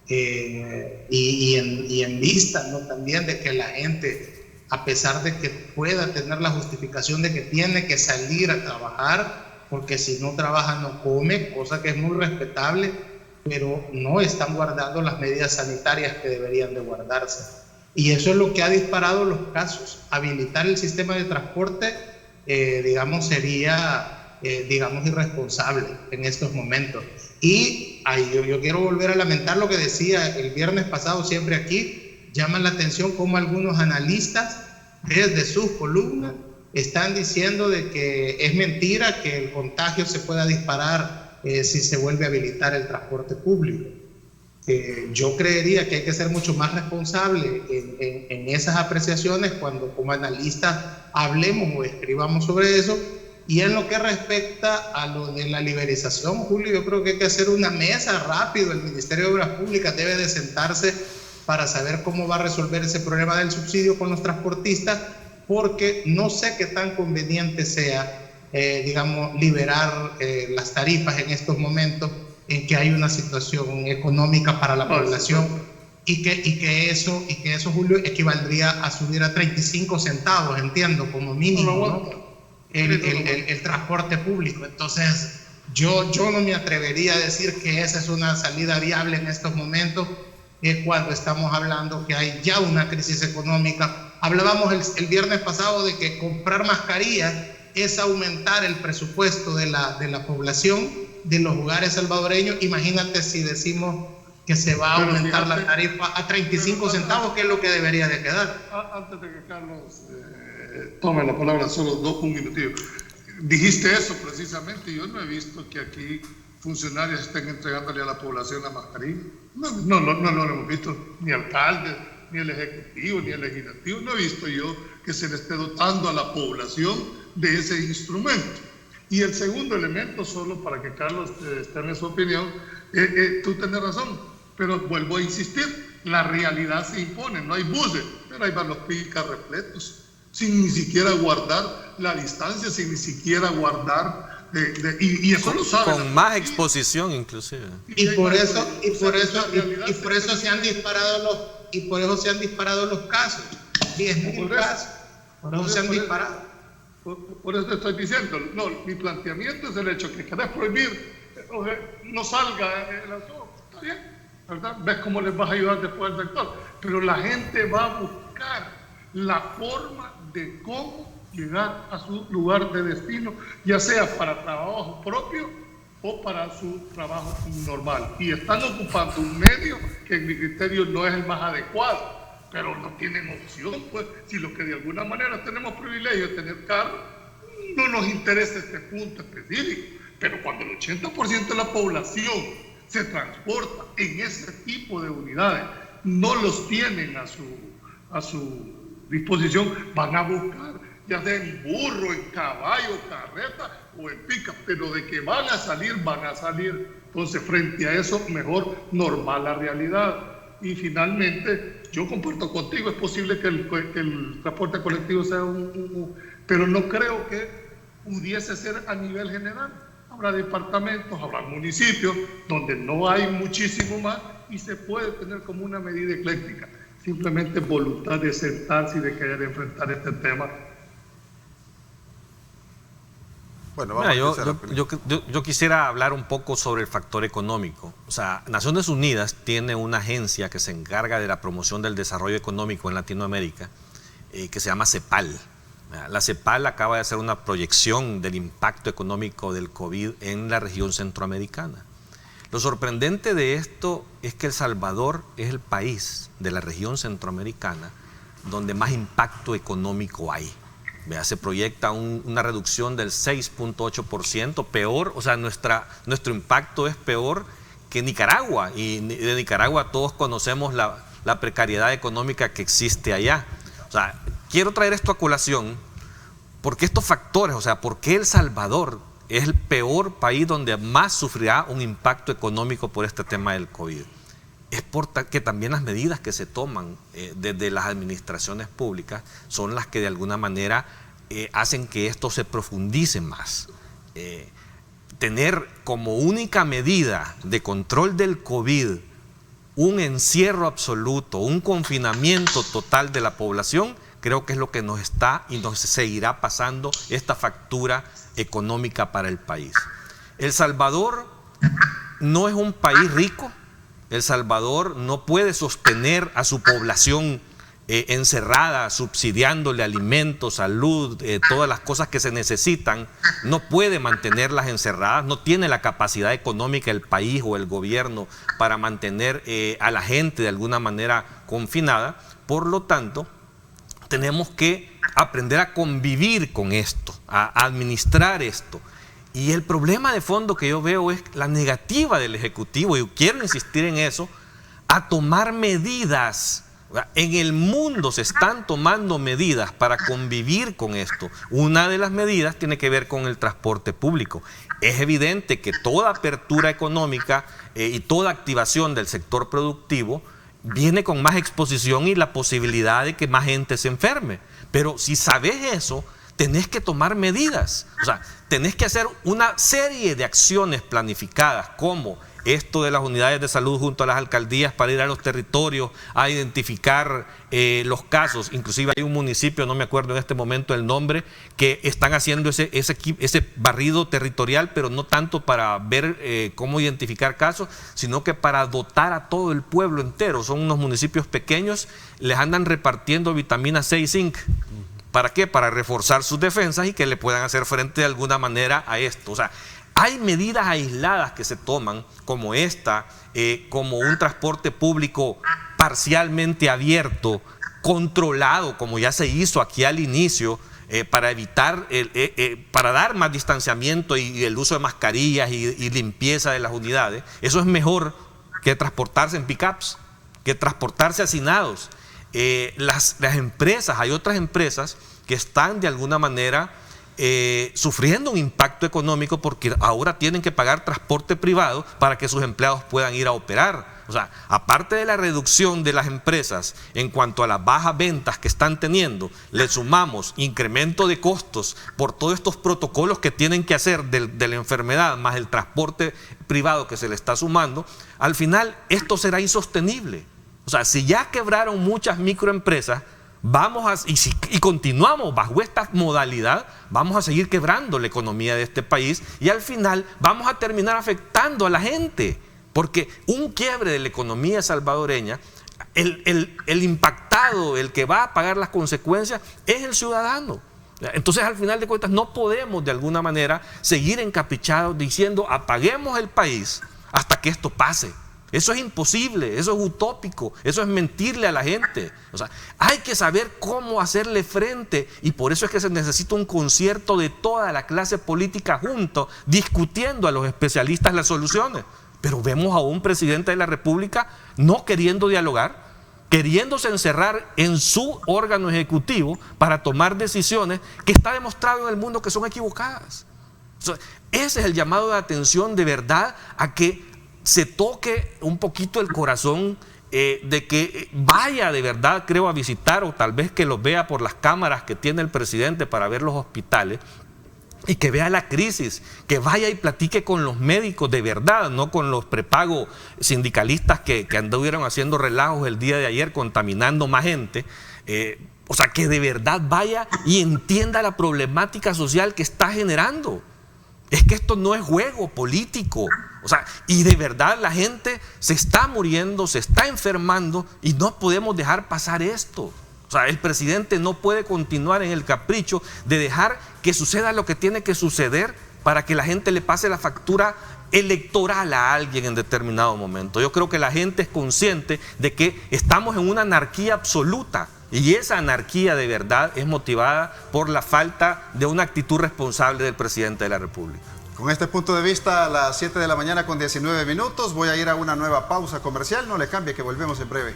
y en vista, ¿no?, también de que la gente, a pesar de que pueda tener la justificación de que tiene que salir a trabajar, porque si no trabaja no come, cosa que es muy respetable, pero no están guardando las medidas sanitarias que deberían de guardarse. Y eso es lo que ha disparado los casos. Habilitar el sistema de transporte, digamos, sería, irresponsable en estos momentos. Y yo quiero volver a lamentar lo que decía el viernes pasado siempre aquí. Llama la atención cómo algunos analistas desde sus columnas están diciendo de que es mentira que el contagio se pueda disparar si se vuelve a habilitar el transporte público. Yo creería que hay que ser mucho más responsable en esas apreciaciones cuando como analistas hablemos o escribamos sobre eso. Y en lo que respecta a lo de la liberalización, Julio, yo creo que hay que hacer una mesa rápido. El Ministerio de Obras Públicas debe de sentarse para saber cómo va a resolver ese problema del subsidio con los transportistas, porque no sé qué tan conveniente sea, liberar las tarifas en estos momentos en que hay una situación económica para la población, y que eso, Julio, equivaldría a subir a 35 centavos, entiendo, como mínimo, ¿no?, el transporte público. Entonces, yo no me atrevería a decir que esa es una salida viable en estos momentos, cuando estamos hablando que hay ya una crisis económica. Hablábamos el viernes pasado de que comprar mascarillas es aumentar el presupuesto de la población, de los hogares salvadoreños. Imagínate si decimos que se va a aumentar la tarifa a 35 centavos, que es lo que debería de quedar. Antes de que Carlos tome la palabra, solo un minutito. Dijiste eso precisamente. Yo no he visto que aquí funcionarios estén entregándole a la población la mascarilla. No lo hemos visto, ni alcaldes, ni el ejecutivo, ni el legislativo. No he visto yo que se le esté dotando a la población de ese instrumento. Y el segundo elemento, solo para que Carlos externe su opinión, tú tienes razón, pero vuelvo a insistir, la realidad se impone. No hay buses, pero ahí van los picas repletos, sin ni siquiera guardar la distancia, sin ni siquiera guardar y eso lo saben. Con más exposición inclusive. Y por eso se han disparado los casos. 10.000 casos. Por eso se han disparado. Por eso te estoy diciendo, no, mi planteamiento es el hecho que querés prohibir, no salga el autor, está bien, ¿verdad? Ves cómo les vas a ayudar después al sector, pero la gente va a buscar la forma de cómo llegar a su lugar de destino, ya sea para trabajo propio o para su trabajo normal. Y están ocupando un medio que en mi criterio no es el más adecuado, pero no tienen opción, pues, si lo que de alguna manera tenemos privilegio de tener carro, no nos interesa este punto específico. Pero cuando el 80% de la población se transporta en ese tipo de unidades, no los tienen a su disposición, van a buscar, ya sea en burro, en caballo, carreta o en pica, pero de que van a salir, van a salir. Entonces, frente a eso, mejor normal la realidad. Y finalmente, yo comparto contigo, es posible que el transporte colectivo sea pero no creo que pudiese ser a nivel general. Habrá departamentos, habrá municipios donde no hay muchísimo más y se puede tener como una medida ecléctica. Simplemente voluntad de sentarse y de querer enfrentar este tema. Bueno, vamos yo quisiera hablar un poco sobre el factor económico. O sea, Naciones Unidas tiene una agencia que se encarga de la promoción del desarrollo económico en Latinoamérica, que se llama CEPAL. La CEPAL acaba de hacer una proyección del impacto económico del COVID en la región centroamericana. Lo sorprendente de esto es que El Salvador es el país de la región centroamericana donde más impacto económico hay. Vea, se proyecta una reducción del 6.8%, peor, o sea, nuestro impacto es peor que Nicaragua, y de Nicaragua todos conocemos la precariedad económica que existe allá. O sea, quiero traer esto a colación porque estos factores, o sea, ¿por qué El Salvador es el peor país donde más sufrirá un impacto económico por este tema del COVID? Es porque también las medidas que se toman desde las administraciones públicas son las que de alguna manera hacen que esto se profundice más. Tener como única medida de control del COVID un encierro absoluto, un confinamiento total de la población, creo que es lo que nos está y nos seguirá pasando esta factura económica para el país. El Salvador no es un país rico. El Salvador no puede sostener a su población encerrada, subsidiándole alimentos, salud, todas las cosas que se necesitan. No puede mantenerlas encerradas, no tiene la capacidad económica el país o el gobierno para mantener a la gente de alguna manera confinada. Por lo tanto, tenemos que aprender a convivir con esto, a administrar esto. Y el problema de fondo que yo veo es la negativa del Ejecutivo, y quiero insistir en eso, a tomar medidas. En el mundo se están tomando medidas para convivir con esto. Una de las medidas tiene que ver con el transporte público. Es evidente que toda apertura económica y toda activación del sector productivo viene con más exposición y la posibilidad de que más gente se enferme. Pero si sabes eso, tenés que tomar medidas. O sea, tenés que hacer una serie de acciones planificadas, como esto de las unidades de salud junto a las alcaldías para ir a los territorios a identificar los casos. Inclusive hay un municipio, no me acuerdo en este momento el nombre, que están haciendo ese barrido territorial, pero no tanto para ver cómo identificar casos, sino que para dotar a todo el pueblo entero. Son unos municipios pequeños, les andan repartiendo vitamina C y zinc. ¿Para qué? Para reforzar sus defensas y que le puedan hacer frente de alguna manera a esto. O sea, hay medidas aisladas que se toman, como esta, como un transporte público parcialmente abierto, controlado, como ya se hizo aquí al inicio, para evitar, para dar más distanciamiento y el uso de mascarillas y limpieza de las unidades. Eso es mejor que transportarse en pickups, que transportarse hacinados. Las empresas, hay otras empresas que están de alguna manera sufriendo un impacto económico porque ahora tienen que pagar transporte privado para que sus empleados puedan ir a operar. O sea, aparte de la reducción de las empresas en cuanto a las bajas ventas que están teniendo, le sumamos incremento de costos por todos estos protocolos que tienen que hacer de la enfermedad, más el transporte privado que se le está sumando, al final esto será insostenible. O sea, si ya quebraron muchas microempresas, y continuamos bajo esta modalidad, vamos a seguir quebrando la economía de este país y al final vamos a terminar afectando a la gente, porque un quiebre de la economía salvadoreña el impactado, el que va a pagar las consecuencias, es el ciudadano. Entonces, al final de cuentas, no podemos de alguna manera seguir encaprichados diciendo apaguemos el país hasta que esto pase. Eso es imposible, eso es utópico, eso es mentirle a la gente. O sea, hay que saber cómo hacerle frente, y por eso es que se necesita un concierto de toda la clase política junto, discutiendo a los especialistas las soluciones. Pero vemos a un presidente de la República no queriendo dialogar, queriéndose encerrar en su órgano ejecutivo para tomar decisiones que está demostrado en el mundo que son equivocadas. O sea, ese es el llamado de atención de verdad, a que se toque un poquito el corazón, de que vaya de verdad, creo, a visitar, o tal vez que lo vea por las cámaras que tiene el presidente para ver los hospitales, y que vea la crisis, que vaya y platique con los médicos de verdad, no con los prepago sindicalistas que anduvieron haciendo relajos el día de ayer, contaminando más gente. O sea, que de verdad vaya y entienda la problemática social que está generando. Es que esto no es juego político. O sea, y de verdad la gente se está muriendo, se está enfermando, y no podemos dejar pasar esto. O sea, el presidente no puede continuar en el capricho de dejar que suceda lo que tiene que suceder para que la gente le pase la factura electoral a alguien en determinado momento. Yo creo que la gente es consciente de que estamos en una anarquía absoluta, y esa anarquía de verdad es motivada por la falta de una actitud responsable del presidente de la República. Con este punto de vista, a las 7 de la mañana con 19 minutos, voy a ir a una nueva pausa comercial. No le cambie, que volvemos en breve.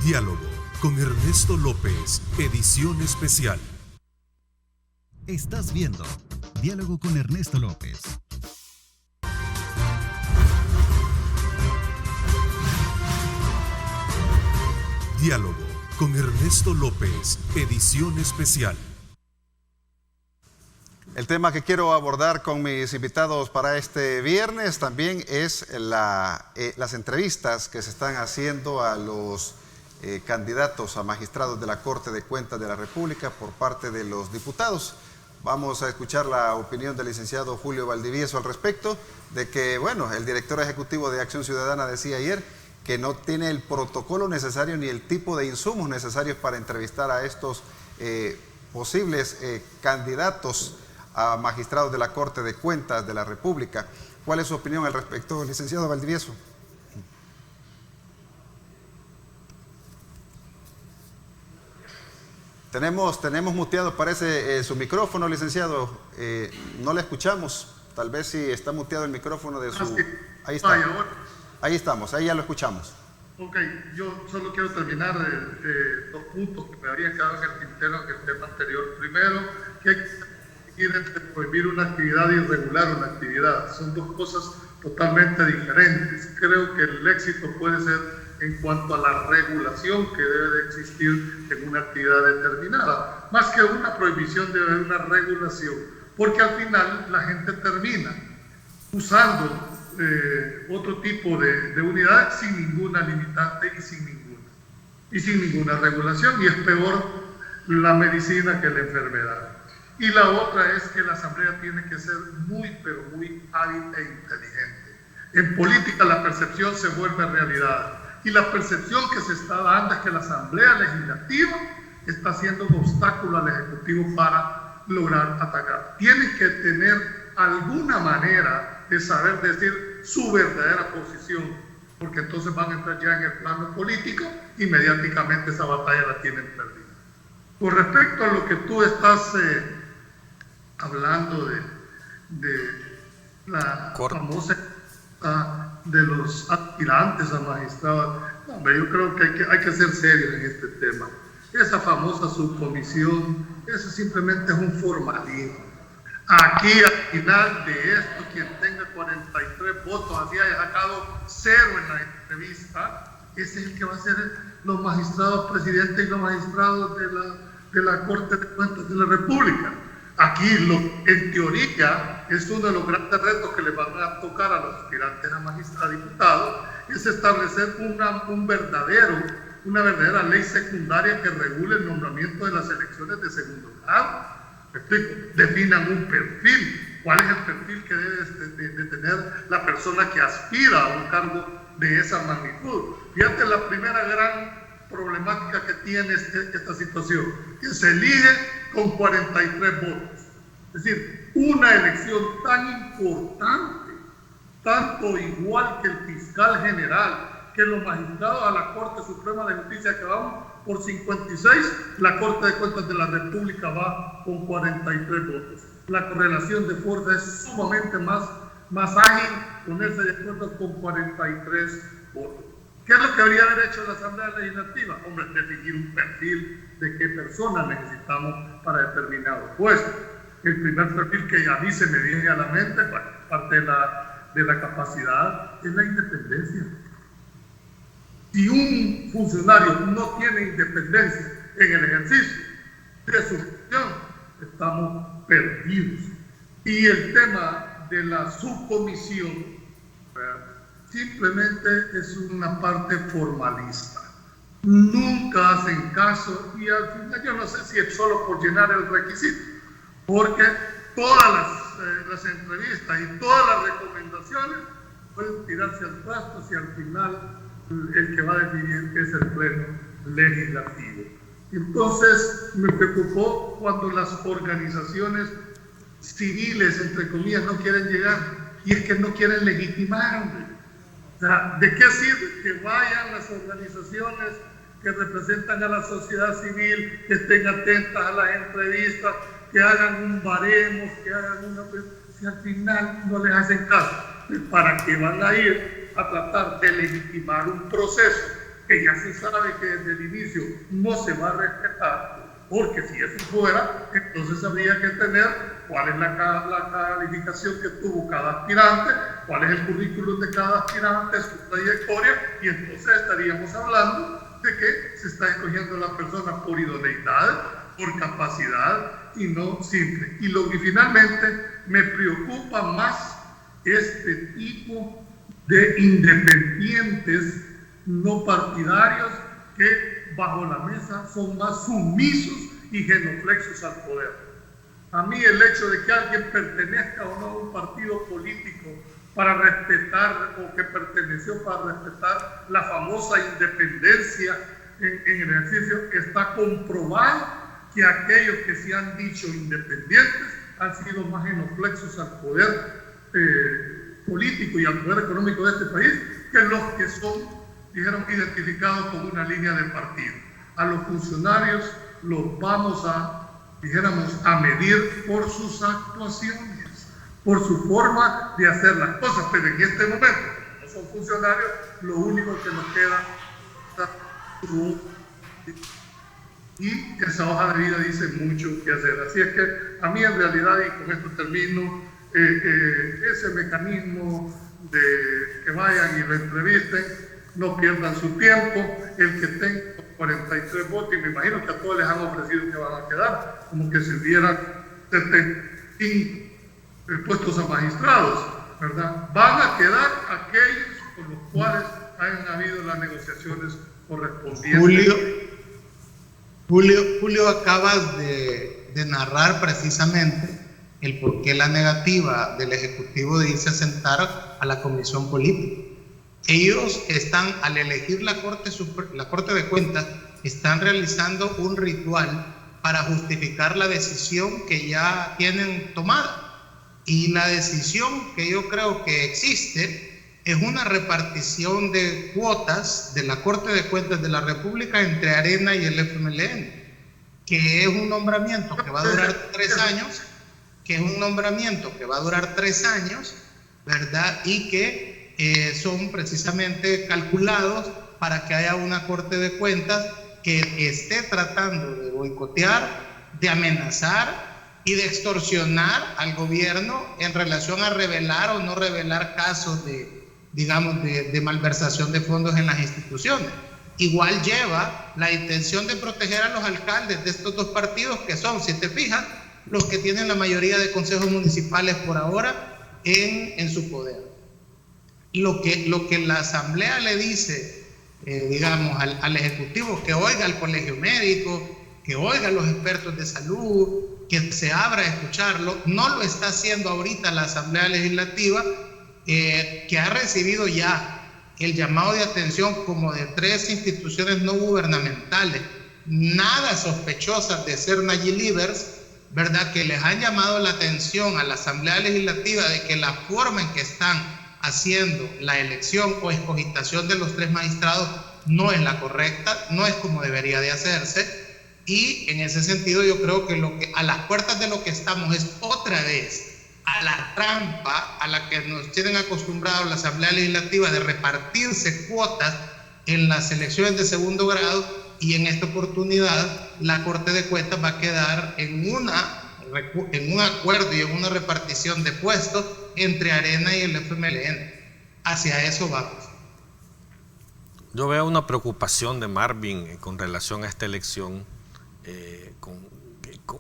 Diálogo con Ernesto López, edición especial. Estás viendo Diálogo con Ernesto López. Diálogo con Ernesto López, edición especial. El tema que quiero abordar con mis invitados para este viernes también es las entrevistas que se están haciendo a los candidatos a magistrados de la Corte de Cuentas de la República por parte de los diputados. Vamos a escuchar la opinión del licenciado Julio Valdivieso al respecto, de que, bueno, el director ejecutivo de Acción Ciudadana decía ayer que no tiene el protocolo necesario ni el tipo de insumos necesarios para entrevistar a estos posibles candidatos a magistrados de la Corte de Cuentas de la República. ¿Cuál es su opinión al respecto, licenciado Valdivieso? Tenemos muteado, parece, su micrófono, licenciado. No le escuchamos. Tal vez si está muteado el micrófono de su... Ahí está. Ahí estamos, ahí ya lo escuchamos. Ok, yo solo quiero terminar dos puntos que me habrían quedado en el tintero en el tema anterior. Primero, que hay que ir entre prohibir una actividad y regular una actividad. Son dos cosas totalmente diferentes. Creo que el éxito puede ser en cuanto a la regulación que debe de existir en una actividad determinada. Más que una prohibición, debe haber una regulación, porque al final la gente termina usando otro tipo de unidad sin ninguna limitante y sin ninguna regulación, y es peor la medicina que la enfermedad. Y la otra es que la Asamblea tiene que ser muy, pero muy hábil e inteligente. En política la percepción se vuelve realidad, y la percepción que se está dando es que la Asamblea Legislativa está siendo un obstáculo al Ejecutivo para lograr atacar. Tiene que tener alguna manera de saber decir su verdadera posición, porque entonces van a entrar ya en el plano político y mediáticamente esa batalla la tienen perdida. Con respecto a lo que tú estás hablando de la famosa de los aspirantes a magistrados, yo creo que hay que ser serios en este tema. Esa famosa subcomisión, eso simplemente es un formalismo. Aquí al final de esto, quien tenga 43 votos, así haya sacado 0 en la entrevista, ese es el que va a ser los magistrados presidentes y los magistrados de la Corte de Cuentas de la República. Aquí, en teoría, es uno de los grandes retos que le van a tocar a los aspirantes a magistrados, diputados, es establecer una verdadera ley secundaria que regule el nombramiento de las elecciones de segundo grado. ¿Me explico? Definan un perfil cuál es el perfil que debe de tener la persona que aspira a un cargo de esa magnitud. Fíjate la primera gran problemática que tiene esta situación, que se elige con 43 votos. Es decir, una elección tan importante, tanto igual que el fiscal general, que los magistrados a la Corte Suprema de Justicia que van por 56, la Corte de Cuentas de la República va con 43 votos. La correlación de fuerza es sumamente más ágil ponerse de acuerdo con 43 votos. ¿Qué es lo que debería haber hecho la Asamblea Legislativa? Hombre, definir un perfil de qué personas necesitamos para determinado puesto. El primer perfil que a mí se me viene a la mente, parte de la capacidad, es la independencia. Si un funcionario no tiene independencia en el ejercicio de su función, estamos perdidos. Y el tema de la subcomisión simplemente es una parte formalista. Nunca hacen caso y al final yo no sé si es solo por llenar el requisito, porque todas las entrevistas y todas las recomendaciones pueden tirarse al trasto si al final el que va a definir es el pleno legislativo. Entonces me preocupó cuando las organizaciones civiles, entre comillas, no quieren llegar, y es que no quieren legitimar, hombre. O sea, ¿de qué sirve que vayan las organizaciones que representan a la sociedad civil, que estén atentas a las entrevistas, que hagan un baremo, que hagan una... si al final no les hacen caso? ¿Para qué van a ir a tratar de legitimar un proceso que ya se sabe que desde el inicio no se va a respetar? Porque si eso fuera, entonces habría que tener cuál es la calificación que tuvo cada aspirante, cuál es el currículum de cada aspirante, su trayectoria, y entonces estaríamos hablando de que se está escogiendo a la persona por idoneidad, por capacidad y no simple. Y lo que finalmente me preocupa más este tipo de independientes no partidarios que bajo la mesa son más sumisos y genuflexos al poder. A mí el hecho de que alguien pertenezca o no a un partido político para respetar, o que perteneció para respetar la famosa independencia en el ejercicio, está comprobado que aquellos que se han dicho independientes han sido más genuflexos al poder político y al poder económico de este país que los que son, dijeron, identificados con una línea de partido. A los funcionarios los vamos a, dijéramos, a medir por sus actuaciones, por su forma de hacer las cosas, pero en este momento, como no son funcionarios, lo único que nos queda es su... y esa hoja de vida dice mucho que hacer. Así es que a mí en realidad, y con esto termino, ese mecanismo de que vayan y lo entrevisten, no pierdan su tiempo. El que tenga 43 votos, y me imagino que a todos les han ofrecido que van a quedar, como que si hubieran 75 puestos a magistrados, ¿verdad? Van a quedar aquellos con los cuales hayan habido las negociaciones correspondientes. Julio, acabas de narrar precisamente el por qué la negativa del Ejecutivo de irse a sentar a la Comisión Política. Ellos están, al elegir la Corte de Cuentas, están realizando un ritual para justificar la decisión que ya tienen tomada. Y la decisión que yo creo que existe es una repartición de cuotas de la Corte de Cuentas de la República entre Arena y el FMLN, que es un nombramiento que va a durar 3 años, ¿verdad? Y que son precisamente calculados para que haya una Corte de Cuentas que esté tratando de boicotear, de amenazar y de extorsionar al gobierno en relación a revelar o no revelar casos de, digamos, de malversación de fondos en las instituciones. Igual lleva la intención de proteger a los alcaldes de estos dos partidos, que son, si te fijas, los que tienen la mayoría de consejos municipales por ahora en su poder. Lo que la Asamblea le dice, digamos, al Ejecutivo, que oiga al Colegio Médico, que oiga a los expertos de salud, que se abra a escucharlo. No lo está haciendo ahorita la Asamblea Legislativa, que ha recibido ya el llamado de atención como de 3 instituciones no gubernamentales, nada sospechosas de ser Nayilivers, ¿verdad? Que les han llamado la atención a la Asamblea Legislativa de que la forma en que están haciendo la elección o escogitación de los 3 magistrados no es la correcta, no es como debería de hacerse. Y en ese sentido yo creo que a las puertas de lo que estamos es otra vez a la trampa a la que nos tienen acostumbrados la Asamblea Legislativa de repartirse cuotas en las elecciones de segundo grado, y en esta oportunidad la Corte de Cuentas va a quedar en un acuerdo y en una repartición de puestos entre Arena y el FMLN. Hacia eso vamos. Yo veo una preocupación de Marvin con relación a esta elección,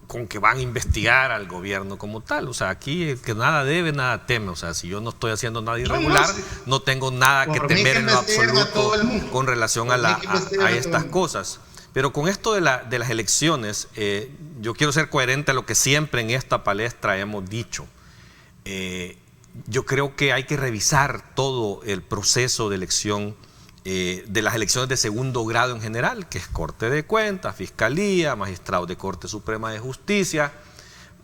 con que van a investigar al gobierno como tal. O sea, aquí el que nada debe, nada teme. O sea, si yo no estoy haciendo nada irregular, no tengo nada que temer en lo absoluto con relación a estas cosas. Pero con esto de las elecciones, yo quiero ser coherente a lo que siempre en esta palestra hemos dicho. Yo creo que hay que revisar todo el proceso de elección, de las elecciones de segundo grado en general, que es Corte de Cuentas, Fiscalía, magistrados de Corte Suprema de Justicia,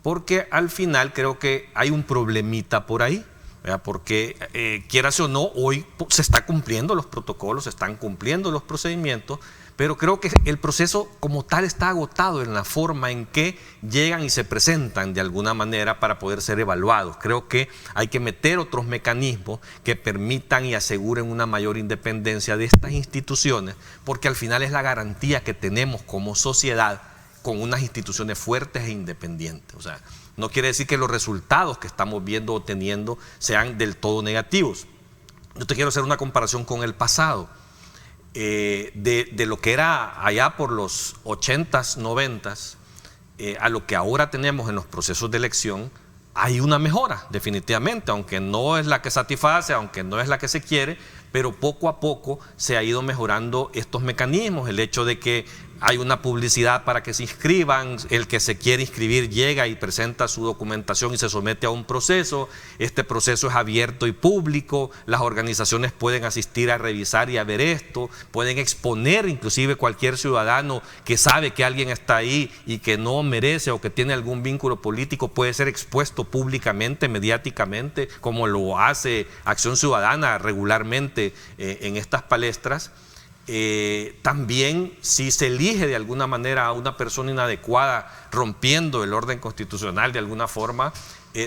porque al final creo que hay un problemita por ahí, ¿verdad? Porque quieras o no, hoy se está cumpliendo los protocolos, se están cumpliendo los procedimientos, pero creo que el proceso como tal está agotado en la forma en que llegan y se presentan de alguna manera para poder ser evaluados. Creo que hay que meter otros mecanismos que permitan y aseguren una mayor independencia de estas instituciones, porque al final es la garantía que tenemos como sociedad con unas instituciones fuertes e independientes. O sea, no quiere decir que los resultados que estamos viendo o teniendo sean del todo negativos. Yo te quiero hacer una comparación con el pasado. De lo que era allá por los 80s, 90s, a lo que ahora tenemos en los procesos de elección, hay una mejora, definitivamente, aunque no es la que satisface, aunque no es la que se quiere, pero poco a poco se ha ido mejorando estos mecanismos. El hecho de que hay una publicidad para que se inscriban, el que se quiere inscribir llega y presenta su documentación y se somete a un proceso. Este proceso es abierto y público, las organizaciones pueden asistir a revisar y a ver esto, pueden exponer inclusive cualquier ciudadano que sabe que alguien está ahí y que no merece o que tiene algún vínculo político, puede ser expuesto públicamente, mediáticamente, como lo hace Acción Ciudadana regularmente en estas palestras. También si se elige de alguna manera a una persona inadecuada rompiendo el orden constitucional de alguna forma,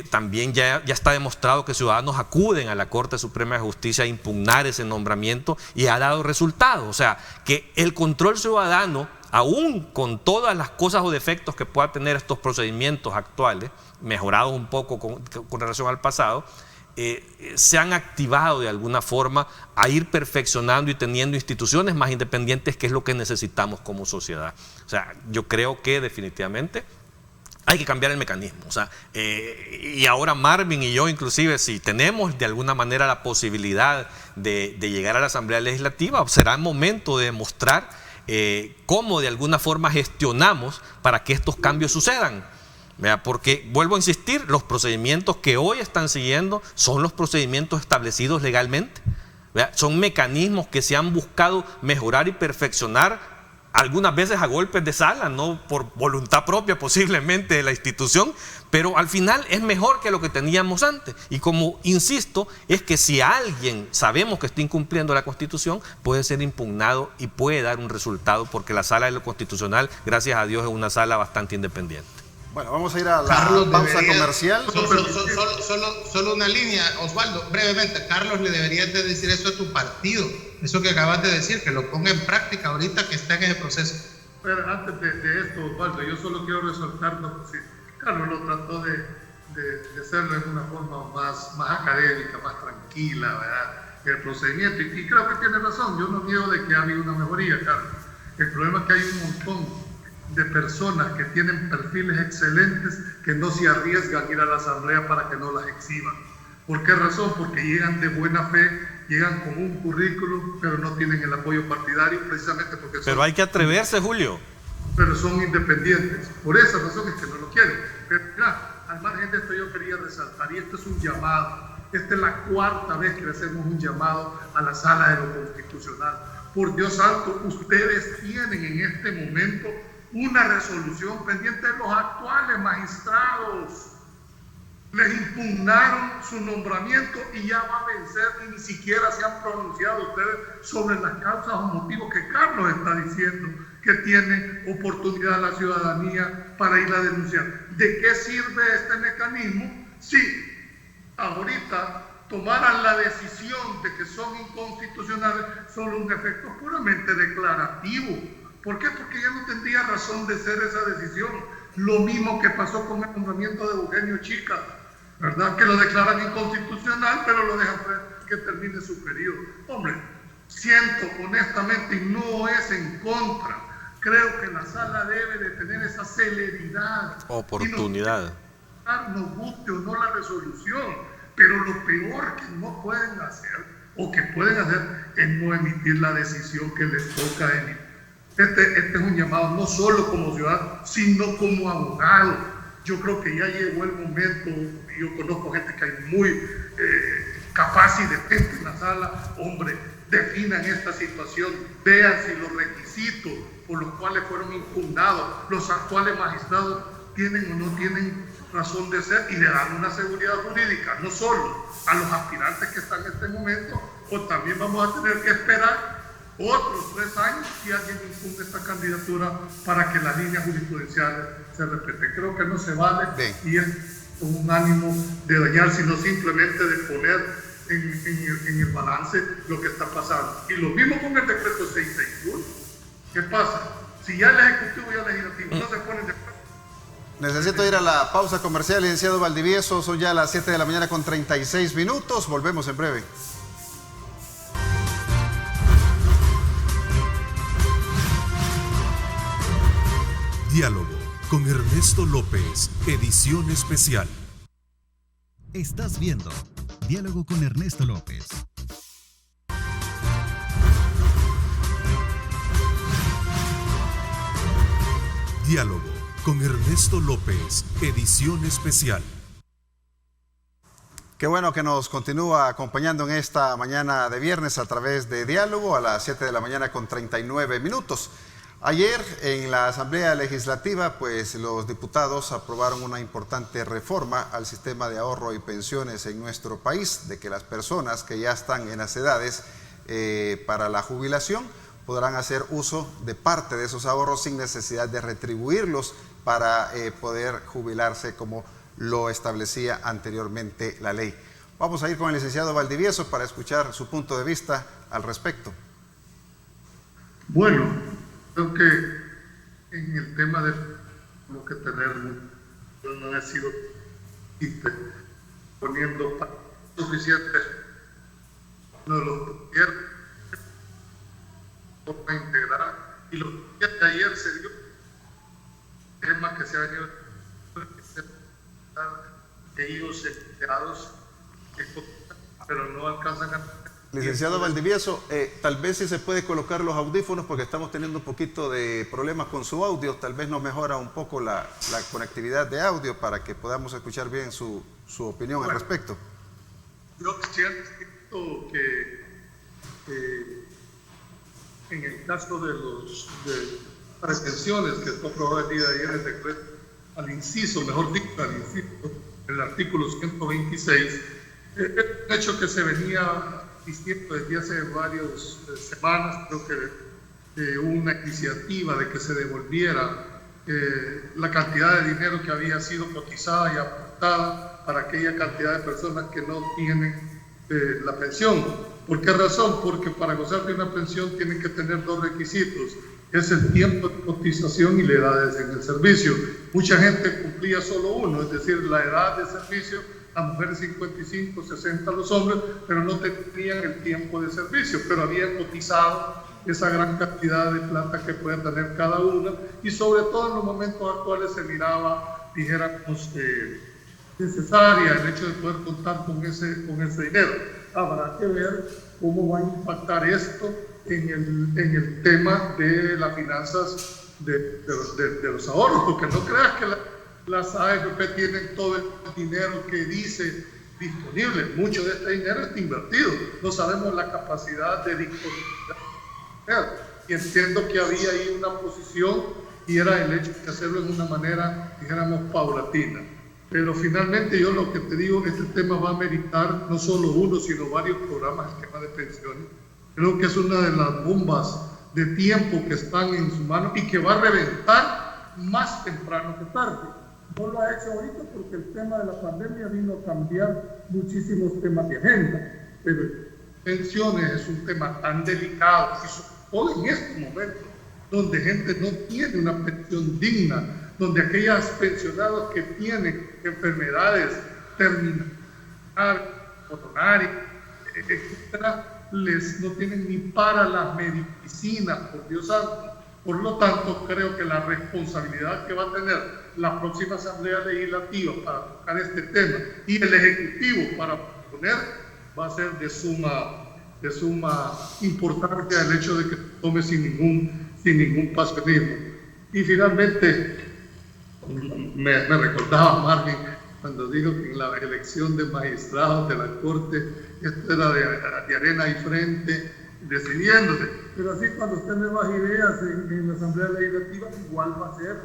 también ya está demostrado que ciudadanos acuden a la Corte Suprema de Justicia a impugnar ese nombramiento y ha dado resultados. O sea, que el control ciudadano, aún con todas las cosas o defectos que pueda tener estos procedimientos actuales, mejorados un poco con relación al pasado, se han activado de alguna forma a ir perfeccionando y teniendo instituciones más independientes, que es lo que necesitamos como sociedad. O sea, yo creo que definitivamente hay que cambiar el mecanismo. O sea, y ahora Marvin y yo inclusive, si tenemos de alguna manera la posibilidad de llegar a la Asamblea Legislativa, será el momento de demostrar cómo de alguna forma gestionamos para que estos cambios sucedan. Porque, vuelvo a insistir, los procedimientos que hoy están siguiendo son los procedimientos establecidos legalmente. Son mecanismos que se han buscado mejorar y perfeccionar, algunas veces a golpes de sala, no por voluntad propia posiblemente de la institución, pero al final es mejor que lo que teníamos antes. Y como insisto, es que si alguien sabemos que está incumpliendo la Constitución, puede ser impugnado y puede dar un resultado, porque la Sala de lo Constitucional, gracias a Dios, es una sala bastante independiente. Bueno, vamos a ir a la pausa comercial. Solo una línea, Osvaldo, brevemente. Carlos, le deberías de decir eso a tu partido, eso que acabas de decir, que lo ponga en práctica ahorita que está en ese proceso. Pero antes de esto, Osvaldo, yo solo quiero resaltar, no, sí, Carlos lo trató de hacerlo de una forma más académica, más tranquila, ¿verdad? El procedimiento, y creo que tiene razón. Yo no niego de que ha habido una mejoría, Carlos. El problema es que hay un montón de personas que tienen perfiles excelentes que no se arriesgan a ir a la asamblea para que no las exhiban. ¿Por qué razón? Porque llegan de buena fe, llegan con un currículum, pero no tienen el apoyo partidario, precisamente porque... Pero hay que atreverse, Julio. pero son independientes. Por esa razón es que no lo quieren. Pero mira, al margen de esto yo quería resaltar, y esto es un llamado, esta es la 4ª vez que le hacemos un llamado a la Sala de lo Constitucional. Por Dios santo, ustedes tienen en este momento una resolución pendiente de los actuales magistrados. Les impugnaron su nombramiento y ya va a vencer y ni siquiera se han pronunciado ustedes sobre las causas o motivos que Carlos está diciendo que tiene oportunidad la ciudadanía para ir a denunciar. ¿De qué sirve este mecanismo si ahorita tomaran la decisión de que son inconstitucionales solo un efecto puramente declarativo? ¿Por qué? Porque ya no tendría razón de ser esa decisión. Lo mismo que pasó con el nombramiento de Eugenio Chica, ¿verdad? Que lo declaran inconstitucional, pero lo dejan que termine su periodo. Hombre, siento honestamente, y no es en contra, creo que la sala debe de tener esa celeridad. Oportunidad. Nos guste o no la resolución, pero lo peor que no pueden hacer, o que pueden hacer, es no emitir la decisión que les toca emitir. Este es un llamado no solo como ciudadano, sino como abogado. Yo creo que ya llegó el momento, y yo conozco gente que hay muy capaz y decente en la sala, hombre, definan esta situación, vean si los requisitos por los cuales fueron impugnados los actuales magistrados tienen o no tienen razón de ser, y le dan una seguridad jurídica, no solo a los aspirantes que están en este momento, o también vamos a tener que esperar otros 3 años si alguien impugna esta candidatura para que las líneas jurisprudenciales se respeten. Creo que no se vale. Bien. Y es con un ánimo de dañar, sino simplemente de poner en el balance lo que está pasando. Y lo mismo con el decreto 661. ¿Qué pasa? Si ya el Ejecutivo y el Legislativo no se ponen de acuerdo. Necesito ir a la pausa comercial, licenciado Valdivieso. Son ya las 7 de la mañana con 36 minutos. Volvemos en breve. Diálogo con Ernesto López, edición especial. Estás viendo Diálogo con Ernesto López. Diálogo con Ernesto López, edición especial. Qué bueno que nos continúa acompañando en esta mañana de viernes a través de Diálogo a las 7 de la mañana con 39 minutos. Ayer en la Asamblea Legislativa, pues los diputados aprobaron una importante reforma al sistema de ahorro y pensiones en nuestro país, de que las personas que ya están en las edades para la jubilación podrán hacer uso de parte de esos ahorros sin necesidad de retribuirlos para poder jubilarse como lo establecía anteriormente la ley. Vamos a ir con el licenciado Valdivieso para escuchar su punto de vista al respecto. Bueno, creo que en el tema de lo que tenemos, yo no he sido poniendo suficientes de los gobiernos para integrar, y lo que ayer se dio tema que se ha venido ellos empleados pero no alcanzan a... Licenciado Valdivieso, tal vez si se puede colocar los audífonos porque estamos teniendo un poquito de problemas con su audio, tal vez nos mejora un poco la conectividad de audio para que podamos escuchar bien su opinión al respecto. Yo siento que en el caso de las pensiones que fue aprobado el día de ayer el decreto al inciso, mejor dicho, al inciso, el artículo 126, el hecho que se venía diciendo desde hace varias semanas, creo que una iniciativa de que se devolviera la cantidad de dinero que había sido cotizada y aportada para aquella cantidad de personas que no tienen la pensión. ¿Por qué razón? Porque para gozar de una pensión tienen que tener 2 requisitos. Es el tiempo de cotización y la edad en el servicio. Mucha gente cumplía solo uno, es decir, la edad de servicio, las mujeres 55, 60 los hombres, pero no tenían el tiempo de servicio, pero habían cotizado esa gran cantidad de plata que pueden tener cada una, y sobre todo en los momentos actuales se miraba, dijéramos, necesaria el hecho de poder contar con ese dinero. Habrá que ver cómo va a impactar esto en el tema de las finanzas de los ahorros, porque no creas que las AFP tienen todo el dinero que dice disponible. Mucho de este dinero está invertido. No sabemos la capacidad de disponibilidad. Y entiendo que había ahí una posición y era el hecho de hacerlo en una manera, dijéramos, paulatina. Pero finalmente yo lo que te digo, este tema va a meritar no solo uno, sino varios programas, el tema de pensiones. Creo que es una de las bombas de tiempo que están en su mano y que va a reventar más temprano que tarde. No lo ha hecho ahorita porque el tema de la pandemia vino a cambiar muchísimos temas de agenda, pero pensiones es un tema tan delicado y sobre todo en estos momentos donde gente no tiene una pensión digna, donde aquellas pensionados que tienen enfermedades terminales, coronarias, etcétera, no tienen ni para las medicinas, por Dios santo. Por lo tanto, creo que la responsabilidad que va a tener la próxima Asamblea Legislativa para tocar este tema y el Ejecutivo para poner va a ser de suma importancia el hecho de que tome sin ningún pasionismo. Y finalmente, me recordaba Marvin cuando dijo que en la elección de magistrados de la Corte, esto era de arena y frente, decidiéndose. Pero así cuando usted me baja ideas en la Asamblea Legislativa, igual va a ser.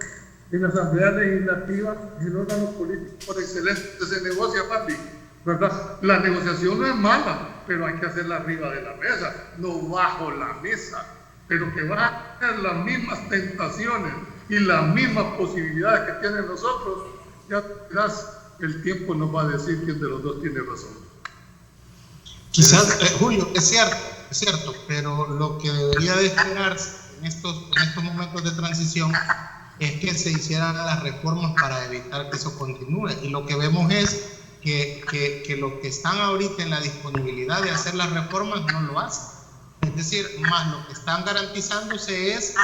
En la Asamblea Legislativa, el órgano político por excelencia se negocia, Marvin, ¿verdad? La negociación no es mala, pero hay que hacerla arriba de la mesa, no bajo la mesa. Pero que va a tener las mismas tentaciones y las mismas posibilidades que tienen nosotros, ya verás, el tiempo nos va a decir quién de los dos tiene razón. Quizás, Julio, es cierto, pero lo que debería de esperarse en estos momentos de transición es que se hicieran las reformas para evitar que eso continúe. Y lo que vemos es que los que están ahorita en la disponibilidad de hacer las reformas no lo hacen. Es decir, más lo que están garantizándose es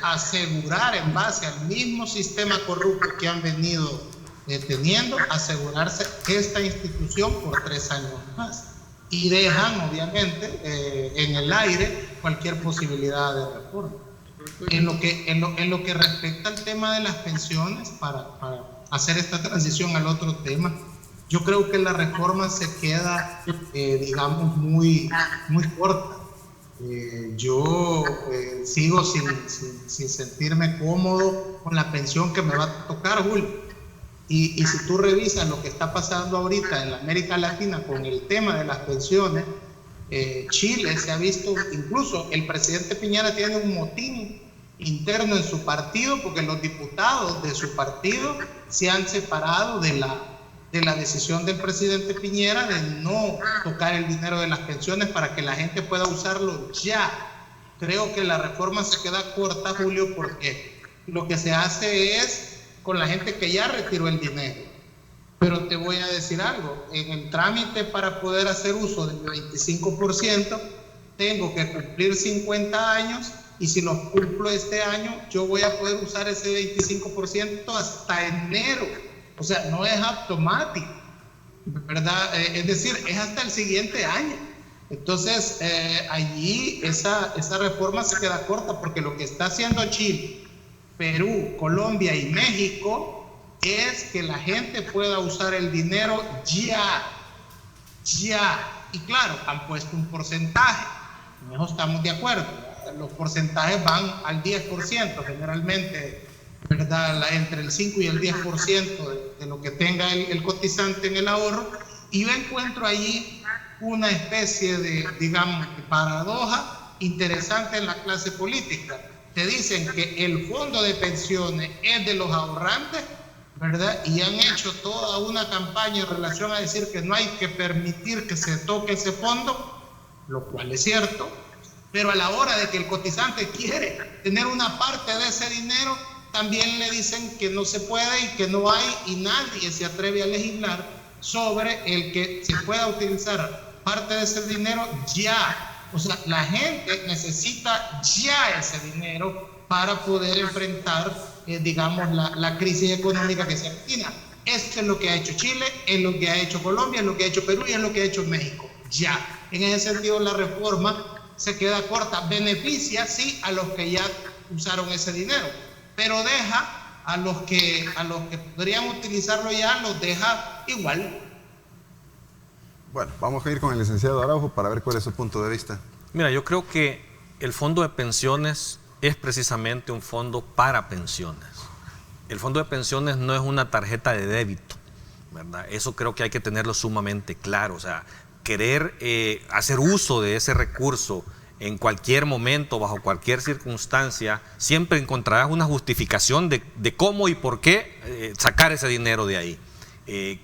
asegurar en base al mismo sistema corrupto que han venido teniendo, asegurarse esta institución por 3 años más. Y dejan, obviamente, en el aire cualquier posibilidad de reforma. En lo que respecta al tema de las pensiones, para hacer esta transición al otro tema, yo creo que la reforma se queda, digamos, muy corta. Yo sigo sin sentirme cómodo con la pensión que me va a tocar, Julio. Y si tú revisas lo que está pasando ahorita en la América Latina con el tema de las pensiones, Chile se ha visto, incluso el presidente Piñera tiene un motín interno en su partido porque los diputados de su partido se han separado de la decisión del presidente Piñera de no tocar el dinero de las pensiones para que la gente pueda usarlo ya. Creo que la reforma se queda corta, Julio, porque lo que se hace es con la gente que ya retiró el dinero. Pero te voy a decir algo, en el trámite para poder hacer uso del 25%, tengo que cumplir 50 años y si los cumplo este año, yo voy a poder usar ese 25% hasta enero. O sea, no es automático, ¿verdad? Es decir, es hasta el siguiente año. Entonces, allí esa reforma se queda corta porque lo que está haciendo Chile, Perú, Colombia y México es que la gente pueda usar el dinero ya. Y claro, han puesto un porcentaje, en eso estamos de acuerdo. Los porcentajes van al 10% generalmente, ¿verdad? Entre el 5 y el 10% de lo que tenga el cotizante en el ahorro. Y yo encuentro allí una especie de, digamos, paradoja interesante en la clase política. Te dicen que el fondo de pensiones es de los ahorrantes, ¿verdad? Y han hecho toda una campaña en relación a decir que no hay que permitir que se toque ese fondo, lo cual es cierto, pero a la hora de que el cotizante quiere tener una parte de ese dinero, también le dicen que no se puede y que no hay, y nadie se atreve a legislar sobre el que se pueda utilizar parte de ese dinero ya. O sea, la gente necesita ya ese dinero para poder enfrentar, digamos, la crisis económica que se avecina. Esto es lo que ha hecho Chile, es lo que ha hecho Colombia, es lo que ha hecho Perú y es lo que ha hecho México. Ya. En ese sentido, la reforma se queda corta. Beneficia, sí, a los que ya usaron ese dinero, pero deja a los que podrían utilizarlo ya, los deja igual. Bueno, vamos a ir con el licenciado Araujo para ver cuál es su punto de vista. Mira, yo creo que el fondo de pensiones es precisamente un fondo para pensiones. El fondo de pensiones no es una tarjeta de débito, ¿verdad? Eso creo que hay que tenerlo sumamente claro. O sea, querer hacer uso de ese recurso en cualquier momento, bajo cualquier circunstancia, siempre encontrarás una justificación de cómo y por qué sacar ese dinero de ahí.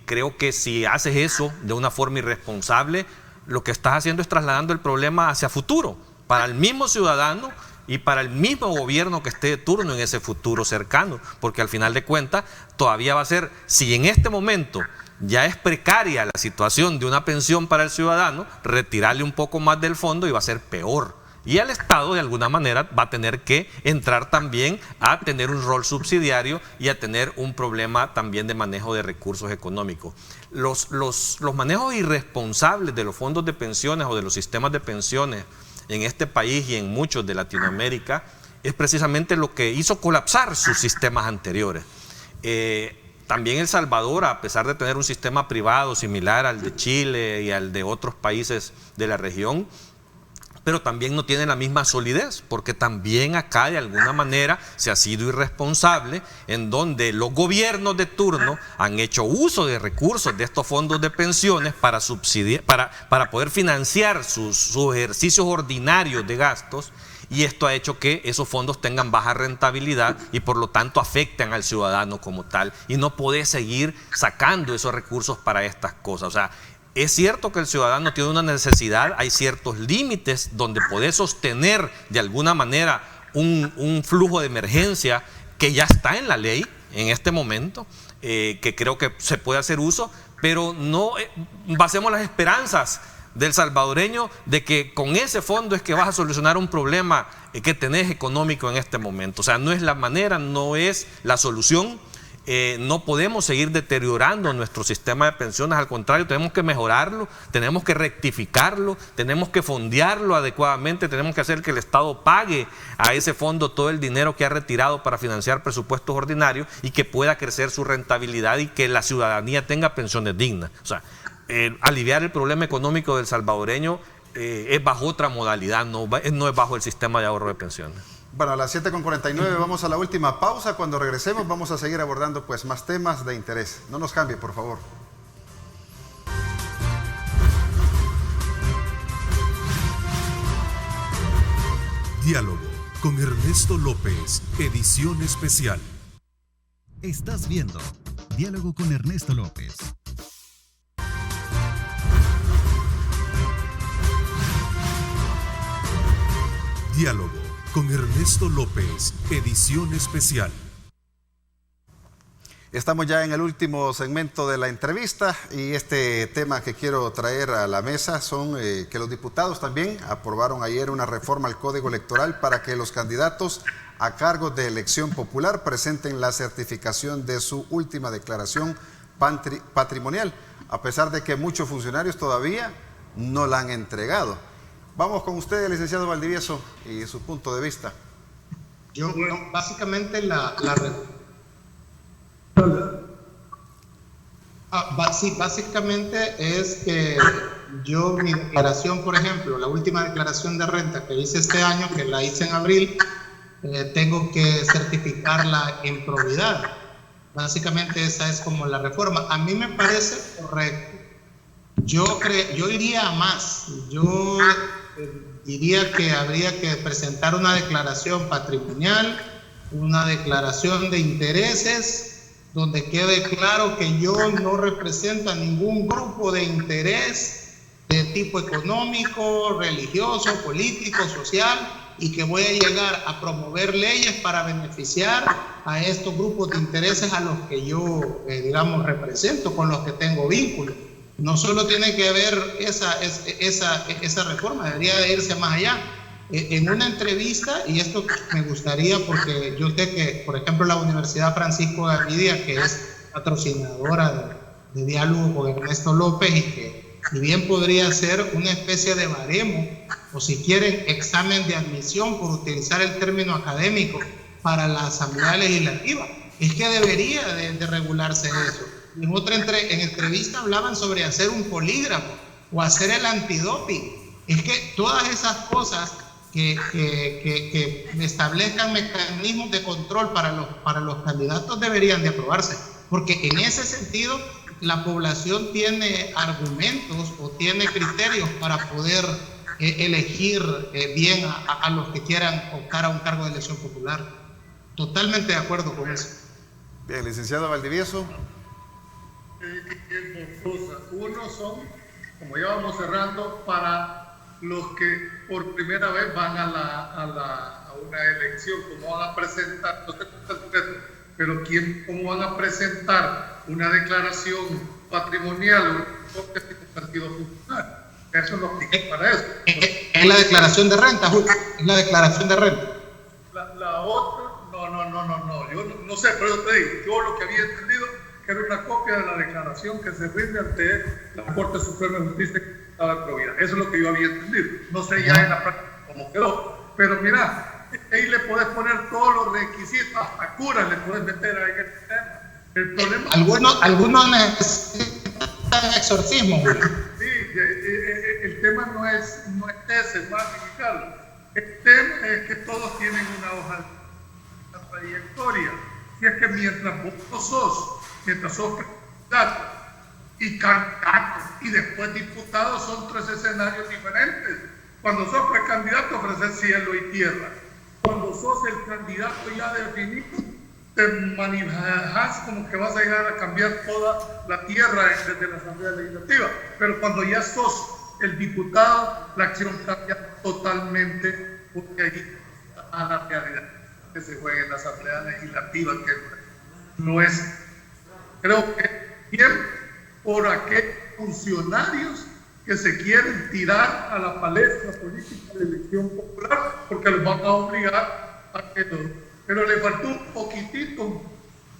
Creo que si haces eso de una forma irresponsable, lo que estás haciendo es trasladando el problema hacia futuro, para el mismo ciudadano y para el mismo gobierno que esté de turno en ese futuro cercano, porque al final de cuentas todavía va a ser, si en este momento ya es precaria la situación de una pensión para el ciudadano, retirarle un poco más del fondo y va a ser peor. Y el Estado de alguna manera va a tener que entrar también a tener un rol subsidiario y a tener un problema también de manejo de recursos económicos. Los manejos irresponsables de los fondos de pensiones o de los sistemas de pensiones en este país y en muchos de Latinoamérica es precisamente lo que hizo colapsar sus sistemas anteriores. También El Salvador, a pesar de tener un sistema privado similar al de Chile y al de otros países de la región, pero también no tiene la misma solidez, porque también acá de alguna manera se ha sido irresponsable, en donde los gobiernos de turno han hecho uso de recursos de estos fondos de pensiones para subsidiar, para poder financiar sus ejercicios ordinarios de gastos, y esto ha hecho que esos fondos tengan baja rentabilidad y por lo tanto afectan al ciudadano como tal, y no puede seguir sacando esos recursos para estas cosas. O sea, es cierto que el ciudadano tiene una necesidad, hay ciertos límites donde puede sostener de alguna manera un flujo de emergencia que ya está en la ley en este momento, que creo que se puede hacer uso, pero no basemos las esperanzas del salvadoreño de que con ese fondo es que vas a solucionar un problema que tenés económico en este momento. O sea, no es la manera, no es la solución. No podemos seguir deteriorando nuestro sistema de pensiones, al contrario, tenemos que mejorarlo, tenemos que rectificarlo, tenemos que fondearlo adecuadamente, tenemos que hacer que el Estado pague a ese fondo todo el dinero que ha retirado para financiar presupuestos ordinarios y que pueda crecer su rentabilidad y que la ciudadanía tenga pensiones dignas. O sea, aliviar el problema económico del salvadoreño es bajo otra modalidad, no es bajo el sistema de ahorro de pensiones. Bueno, a las 7:49 vamos a la última pausa. Cuando regresemos vamos a seguir abordando pues más temas de interés. No nos cambie, por favor. Diálogo con Ernesto López, edición especial. Estás viendo Diálogo con Ernesto López. Diálogo con Ernesto López, edición especial. Estamos ya en el último segmento de la entrevista y este tema que quiero traer a la mesa son que los diputados también aprobaron ayer una reforma al Código Electoral para que los candidatos a cargos de elección popular presenten la certificación de su última declaración patrimonial, a pesar de que muchos funcionarios todavía no la han entregado. Vamos con usted, licenciado Valdivieso, y su punto de vista. Básicamente básicamente es que mi declaración, por ejemplo, la última declaración de renta que hice este año, que la hice en abril, tengo que certificarla en probidad. Básicamente esa es como la reforma. A mí me parece correcto. Yo iría a más. Yo diría que habría que presentar una declaración patrimonial, una declaración de intereses, donde quede claro que yo no represento a ningún grupo de interés de tipo económico, religioso, político, social, y que voy a llegar a promover leyes para beneficiar a estos grupos de intereses a los que yo, represento, con los que tengo vínculos. No solo tiene que haber esa reforma, debería de irse más allá. En una entrevista, y esto me gustaría porque yo sé que, por ejemplo, la Universidad Francisco de Gavidia, que es patrocinadora de Diálogo con Ernesto López, y que si bien podría ser una especie de baremo o si quieren examen de admisión, por utilizar el término académico, para la Asamblea Legislativa. Es que debería de regularse eso. En entrevista hablaban sobre hacer un polígrafo o hacer el antidoping. Es que todas esas cosas que establezcan mecanismos de control para los candidatos deberían de aprobarse, porque en ese sentido la población tiene argumentos o tiene criterios para poder elegir bien a los que quieran optar a un cargo de elección popular. Totalmente de acuerdo con eso. Bien, licenciado Valdivieso. Uno son, como ya vamos cerrando, para los que por primera vez van a una elección, cómo van a presentar, no sé pero cómo van a presentar una declaración patrimonial o un partido funcional. Eso no aplica para eso. Es la declaración de renta, Julio. Es la declaración de renta. La otra, no. Yo no sé, pero yo te digo, yo lo que había entendido que era una copia de la declaración que se rinde ante la Corte Suprema de Justicia que estaba en probidad. Eso es lo que yo había entendido. No sé ya en la práctica cómo quedó. Pero mira, ahí le puedes poner todos los requisitos, hasta curas le puedes meter ahí en el tema. El problema... Algunos necesitan exorcismo, Julio. Sí, el tema no es ese, es más radical. El tema es que todos tienen una hoja de trayectoria. Si es que mientras sos candidato y candidato y después diputado, son tres escenarios diferentes. Cuando sos precandidato ofreces cielo y tierra. Cuando sos el candidato ya definido, te manejas como que vas a llegar a cambiar toda la tierra desde la Asamblea Legislativa. Pero cuando ya sos el diputado, la acción cambia totalmente, porque ahí a la realidad que se juega en la Asamblea Legislativa, que no es, creo que bien por aquellos funcionarios que se quieren tirar a la palestra política de elección popular, porque los van a obligar a que lo... Pero le faltó un poquitito,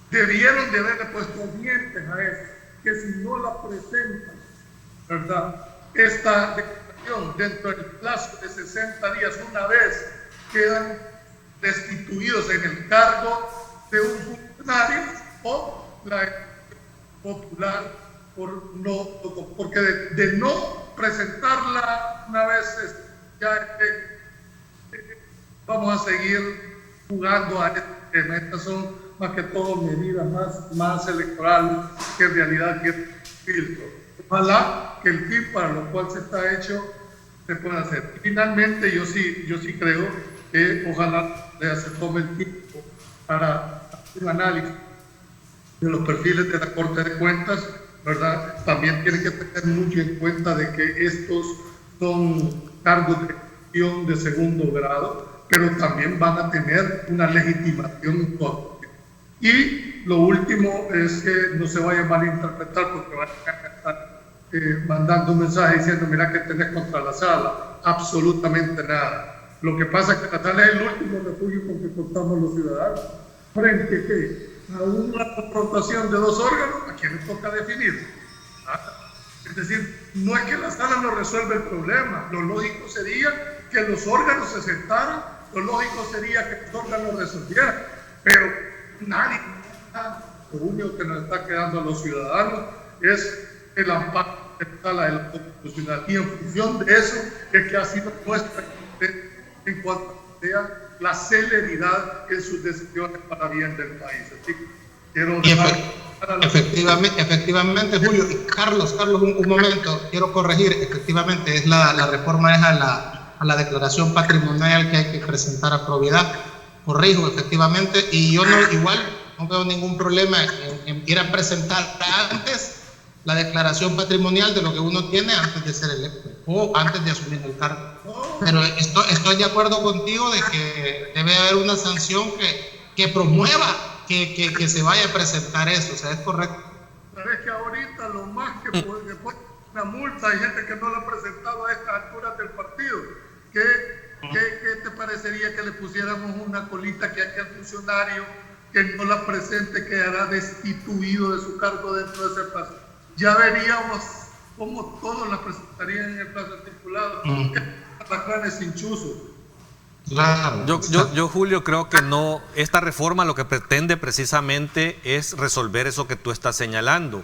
debieron de haberle puesto dientes a eso, que si no la presentan, ¿verdad? Esta declaración dentro del plazo de 60 días, una vez quedan destituidos en el cargo de un funcionario o la popular porque de no presentarla una vez ya vamos a seguir jugando a este tema. Estas son más que todo medidas más electorales que en realidad tienen filtro. Ojalá que el fin para lo cual se está hecho se pueda hacer. Finalmente yo sí creo que ojalá se tome el tiempo para hacer un análisis de los perfiles de la Corte de Cuentas, ¿verdad? También tienen que tener mucho en cuenta de que estos son cargos de elección de segundo grado, pero también van a tener una legitimación propia. Y lo último es que no se vaya a malinterpretar porque van a estar mandando un mensaje diciendo, mira que tenés contra la sala. Absolutamente nada. Lo que pasa es que la sala es el último refugio con que contamos los ciudadanos. Frente a una confrontación de dos órganos, ¿a quién le toca definir? Es decir, no es que la sala no resuelva el problema. Lo lógico sería que los órganos se sentaran, lo lógico sería que los órganos resolvieran, pero nadie, lo único que nos está quedando a los ciudadanos es el amparo de la sala de la constitucional, y en función de eso es que ha sido nuestra en cuanto sea la celeridad en sus decisiones para bien del país. Así que quiero efectivamente, Julio. Y Carlos, un momento, quiero corregir. Efectivamente, es la reforma es a la declaración patrimonial que hay que presentar a probidad. Corrijo, efectivamente, y yo no veo ningún problema en ir a presentar antes la declaración patrimonial de lo que uno tiene antes de ser electo o antes de asumir el cargo. Pero estoy de acuerdo contigo de que debe haber una sanción que promueva que se vaya a presentar eso. O sea, es correcto. Sabes que ahorita lo más que puede una multa, hay gente que no la ha presentado a estas alturas del partido. ¿Qué te parecería que le pusiéramos una colita que aquel funcionario que no la presente quedará destituido de su cargo dentro de ese plazo? Ya veríamos cómo todos la presentarían en el plazo estipulado. alacranes sin chuzo. Claro. Yo, Julio, creo que no, esta reforma lo que pretende precisamente es resolver eso que tú estás señalando.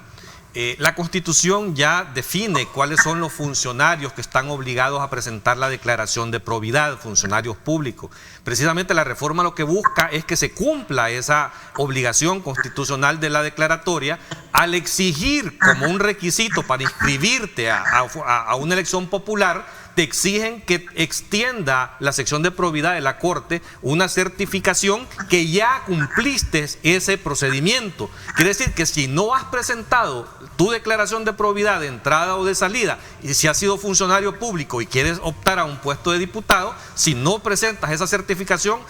La Constitución ya define cuáles son los funcionarios que están obligados a presentar la declaración de probidad, funcionarios públicos. Precisamente la reforma lo que busca es que se cumpla esa obligación constitucional de la declaratoria al exigir como un requisito para inscribirte a una elección popular. Te exigen que extienda la sección de probidad de la Corte una certificación que ya cumpliste ese procedimiento. Quiere decir que si no has presentado tu declaración de probidad de entrada o de salida, y si has sido funcionario público y quieres optar a un puesto de diputado, si no presentas esa certificación,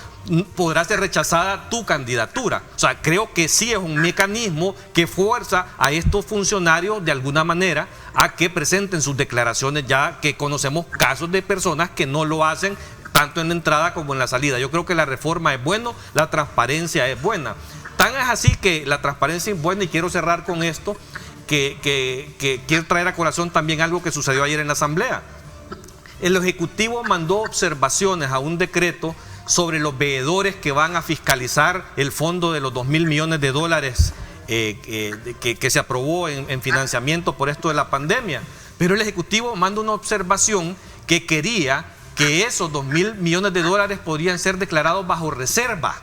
podrá ser rechazada tu candidatura. O sea, creo que sí es un mecanismo que fuerza a estos funcionarios de alguna manera a que presenten sus declaraciones, ya que conocemos casos de personas que no lo hacen tanto en la entrada como en la salida. Yo creo que la reforma es buena, la transparencia es buena. Tan es así que la transparencia es buena, y quiero cerrar con esto, que quiero traer a colación también algo que sucedió ayer en la Asamblea. El Ejecutivo mandó observaciones a un decreto sobre los veedores que van a fiscalizar el fondo de los 2.000 millones de dólares que se aprobó en financiamiento por esto de la pandemia. Pero el Ejecutivo manda una observación que quería que esos 2.000 millones de dólares podrían ser declarados bajo reserva,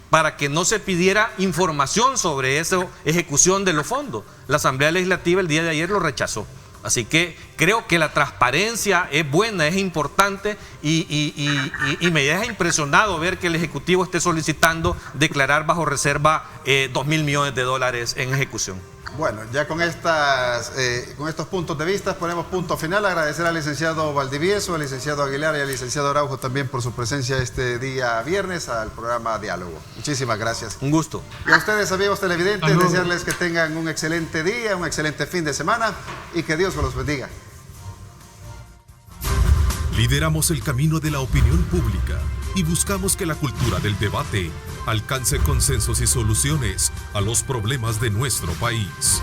para que no se pidiera información sobre esa ejecución de los fondos. La Asamblea Legislativa el día de ayer lo rechazó. Así que creo que la transparencia es buena, es importante, y me deja impresionado ver que el Ejecutivo esté solicitando declarar bajo reserva 2.000 millones de dólares en ejecución. Bueno, ya con estos puntos de vista ponemos punto final. Agradecer al licenciado Valdivieso, al licenciado Aguilar y al licenciado Araujo también por su presencia este día viernes al programa Diálogo. Muchísimas gracias. Un gusto. Y a ustedes, amigos televidentes, desearles que tengan un excelente día, un excelente fin de semana y que Dios los bendiga. Lideramos el camino de la opinión pública y buscamos que la cultura del debate alcance consensos y soluciones a los problemas de nuestro país.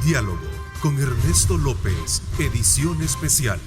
Diálogo con Ernesto López, edición especial.